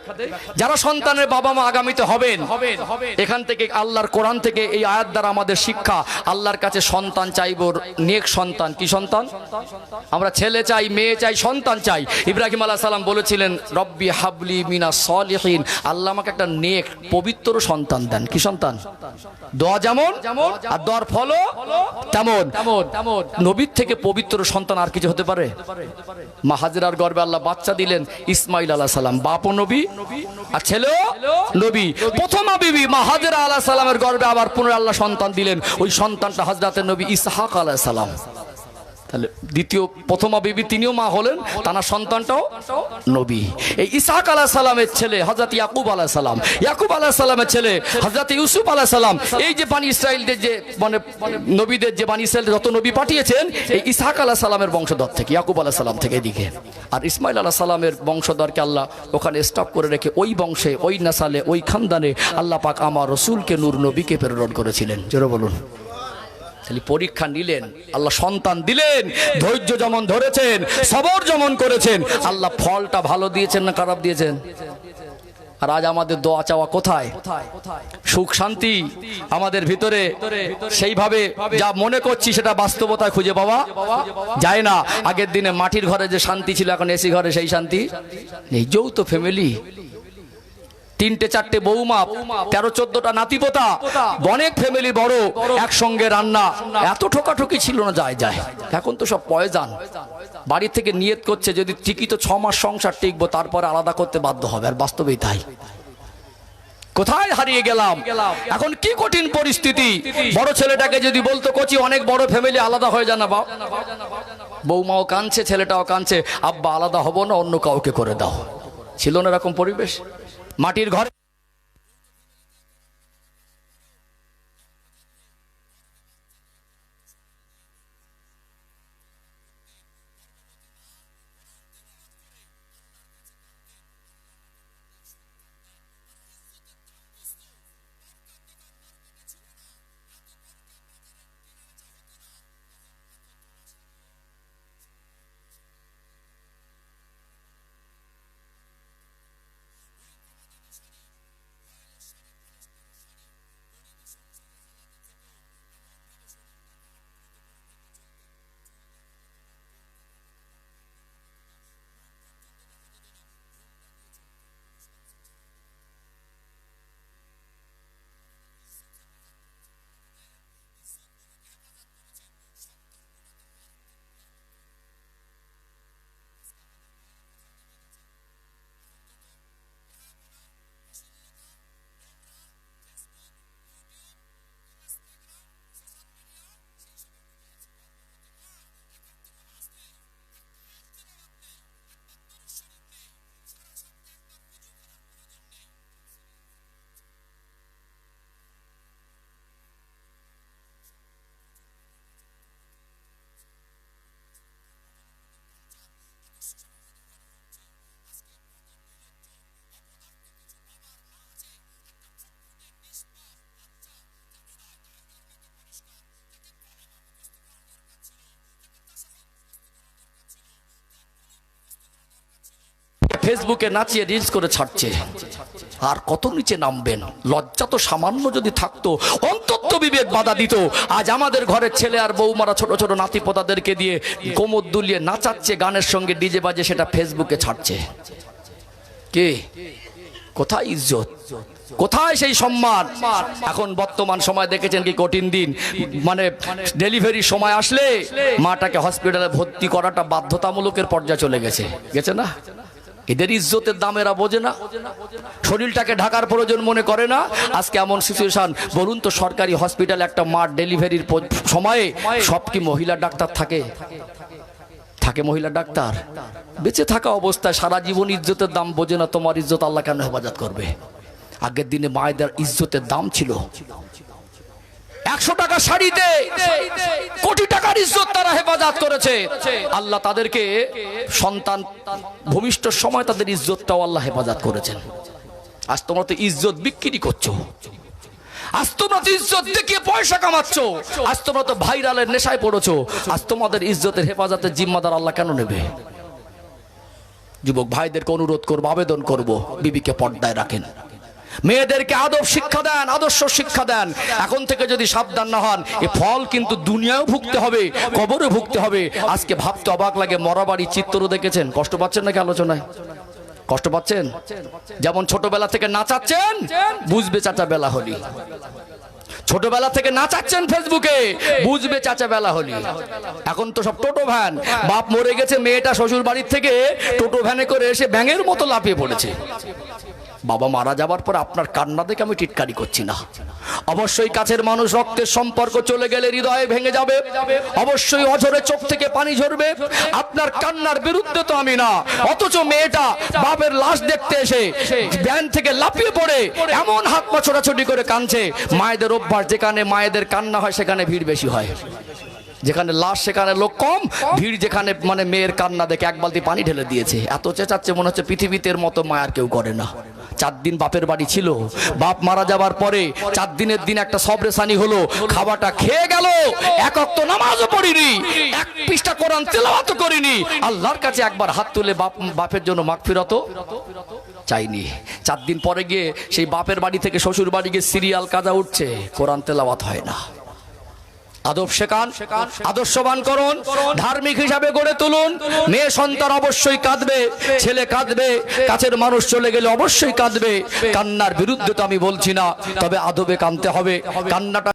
যারা সন্তানের বাবা মা আগামীতে হবেন, এখান থেকে আল্লাহর কোরআন থেকে এই আয়াত দ্বারা আমাদের শিক্ষা, আল্লাহর কাছে সন্তান চাইব, নেক সন্তান। কি সন্তান? আমরা ছেলে চাই, মেয়ে চাই, সন্তান চাই। ইব্রাহিম আলাইহিস সালাম বলেছিলেন, রব্বি হাবলি মিনাস সলিহিন, আল্লাহ আমাকে একটা নেক পবিত্র সন্তান দেন। কি সন্তান? দোয়া যেমন আর দোয়ার ফলও তেমন। নবীর থেকে পবিত্র সন্তান আর কিছু হতে পারে? মা হাজেরার গর্ভে আল্লাহ বাচ্চা দিলেন ইসমাইল আলাইহিস সালাম, বাপও নবী আর ছেলেও নবী। প্রথমা বিবি মা হাজেরা আলাইহিস সালামের গর্ভে আবার পুনরায় আল্লাহ সন্তান দিলেন, ওই সন্তানটা হযরতের নবী ইসহাক আলাইহিস সালাম। তাহলে দ্বিতীয় প্রথমা বিবি তিনিও মা হলেন, তার সন্তানটাও নবী। এই ইসহাক আলাইহিস সালামের ছেলে হযরত ইয়াকুব আলাইহিস সালাম, ইয়াকুব আলাইহিস সালামের ছেলে হযরত ইউসুফ আলাইহিস সালাম। এই যে বানি ইসরাইলদের যে মানে নবীদের যে বানি ইসরাইল যত নবী পাঠিয়েছেন, এই ইসহাক আলাইহিস সালামের বংশধর থেকে, ইয়াকুব আলাইহিস সালাম থেকে এদিকে। আর ইসমাইল আলাইহিস সালামের বংশধরকে আল্লাহ ওখানে স্টপ করে রেখে ওই বংশে, ওই নাসালে, ওই খানদানে আল্লাহ পাক আমার রাসূলকে নূর নবীকে প্রেরণ করেছিলেন। জোরে বলুন। পরীক্ষা নিলেন, আল্লাহ সন্তান দিলেন, ধৈর্য যেমন ধরেছেন, সবর যেমন করেছেন, আল্লাহ ফলটা ভালো দিয়েছেন না খারাপ দিয়েছেন? আর আজ আমাদের দোয়া চাওয়া কোথায়? সুখ শান্তি আমাদের ভিতরে সেইভাবে যা মনে করছি সেটা বাস্তবতায় খুঁজে পাওয়া যায় না। আগের দিনে মাটির ঘরে যে শান্তি ছিল, এখন এসি ঘরে সেই শান্তি নেই। যৌথ ফ্যামিলি, 3টে 4টে বৌমা, 13-14টা নাতিপোতা, অনেক ফ্যামিলি বড়, একসঙ্গে রান্না, এত ঠোকাঠুকি ছিল না। যায় যায় এখন তো সব পয়জান। বাড়ি থেকে নিয়ত করছে যদি ঠিকই তো 6 মাস সংসার টিকবো, তারপরে আলাদা করতে বাধ্য হবে। আর বাস্তবেই তাই। কোথায় হারিয়ে গেলাম? এখন কি কঠিন পরিস্থিতি। বড় ছেলেটাকে যদি বলতো কোচি অনেক বড় ফ্যামিলি, আলাদা হয়ে যান না, বৌমাও কাঁদছে, ছেলেটাও কাঁদছে, আব্বা আলাদা হবো না, অন্য কাউকে করে দাও। ছিল না এরকম পরিবেশ? মাটির ঘরে ফেসবুকে নাচিয়ে রিলস করে ছাড়ছে। আর কত নিচে নামবেন? লজ্জা তো সামান্য যদি থাকতো, অন্তত বিবেক বাধা দিত। আজ আমাদের ঘরের ছেলে আর বৌমারা ছোট ছোট নাতিপোতাদেরকে দিয়ে কোমর দুলিয়ে নাচাচ্ছে, গানের সঙ্গে ডিজে বাজে, সেটা ফেসবুকে ছাড়ছে। কে? কোথায় ইজ্জত? কোথায় সেই সম্মান? এখন বর্তমান সময় দেখেছেন কি কঠিন দিন। মানে ডেলিভারির সময় আসলে মাটাকে হসপিটালে ভর্তি করাটা বাধ্যতামূলকের পর্যায়ে চলে গেছে। গেছে না? এদের ইজ্জতের দাম এরা বোঝে না, শরীরটাকে ঢাকার প্রয়োজন মনে করে না। আজকে এমন সিচুয়েশন, বলুন তো, সরকারি হসপিটালে একটা মা ডেলিভারির সময়ে সব কি মহিলা ডাক্তার থাকে? থাকে মহিলা ডাক্তার? বেঁচে থাকা অবস্থায় সারা জীবন ইজ্জতের দাম বোঝে না। তোমার ইজ্জত আল্লাহ কেন হেফাজত করবে? আগের দিনে মায়েদের ইজ্জতের দাম ছিল 100 টাকা শাড়িতে কোটি টাকার ইজ্জত তারা হেফাজত করেছে। আল্লাহ তাদেরকে সন্তান ভূমিষ্ঠর সময় তাদের ইজ্জতটাও আল্লাহ হেফাজত করেছেন। আজ তোমরা তো ইজ্জত বিক্রি করছো, আজ তোমরা তো ইজ্জত দেখিয়ে পয়সা কামাচ্ছো, আজ তোমরা তো ভাইরালের নেশায় পড়েছো। আজ তোমাদের ইজ্জতের হেফাজতের জিম্মাদার আল্লাহ কেন নেবে? যুবক ভাইদেরকে অনুরোধ করব, আবেদন করব, বিবিকে পর্দায় রাখেন, মেয়েদেরকে আদব শিক্ষা দেন, আদর্শ শিক্ষা দেন। এখন থেকে যদি সাবধান না হন, এ ফল কিন্তু দুনিয়াও ভুগতে হবে, কবরে ভুগতে হবে। আজকে ভাবতে অবাক লাগে, মরাবাড়ির চিত্র দেখেছেন? কষ্ট পাচ্ছেন নাকি আলোচনায়? কষ্ট পাচ্ছেন? যেমন ছোটবেলা থেকে নাচাচ্ছেন, বুঝবে চাচা বেলা হলি। ছোটবেলা থেকে নাচাচ্ছেন ফেসবুকে, বুঝবে চাচা বেলা হলি। এখন তো সব টোটো ভ্যান। বাপ মরে গেছে, মেয়েটা শ্বশুর বাড়ির থেকে টোটো ভ্যানে করে এসে ব্যাঙের মতো লাফিয়ে পড়েছে। বাবা মারা যাবার পর আপনার কান্না দেখে আমি টিটকারি করছি না। অবশ্যই কাছের মানুষ, রক্তের সম্পর্ক চলে গেলে হৃদয় ভেঙে যাবে, অবশ্যই অঝরে চোখ থেকে পানি ঝরবে। আপনার কান্নার বিরুদ্ধে তো আমি না। অথচ মেয়েটা বাপের লাশ দেখতে এসে ভ্যান থেকে লাফিয়ে পড়ে এমন হাত পা ছোটাছুটি করে কাঁদছে। মায়েদের অভ্যাস, যেখানে মায়েদের কান্না হয় সেখানে ভিড় বেশি হয়, যেখানে লাশ সেখানে লোক কম, ভিড় যেখানে মানে মেয়ের কান্না দেখে এক বালতি পানি ঢেলে দিয়েছে। এত চেঁচাচ্ছে মনে হচ্ছে পৃথিবীতে এর মতো মায়ার কেউ করে না। 4 দিন বাপের বাড়ি ছিল, বাপ মারা যাবার পরে 4 দিনের দিন একটা সবরেসানি হলো, খাওয়াটা খেয়ে গেল, এক ওয়াক্ত নামাজও পড়িনি, এক পৃষ্ঠা কোরআন তেলাওয়াতও করিনি, আল্লাহর কাছে একবার হাত তুলে বাপের জন্য মাগফিরাত চাইনি। 4 দিন পরে গিয়ে সেই বাপের বাড়ি থেকে শ্বশুর বাড়ি গিয়ে সিরিয়াল কাজা উঠছে, কোরআন তেলাওয়াত হয় না। আদব শেখান, আদর্শবান করুন, ধার্মিক হিসাবে গড়ে তুলুন। মেয়ে সন্তান অবশ্যই কাঁদবে, ছেলে কাঁদবে, কাছের মানুষ চলে গেলে অবশ্যই কাঁদবে। কান্নার বিরুদ্ধে তো আমি বলছি না, তবে আদবে কাঁদতে হবে। কান্নাটা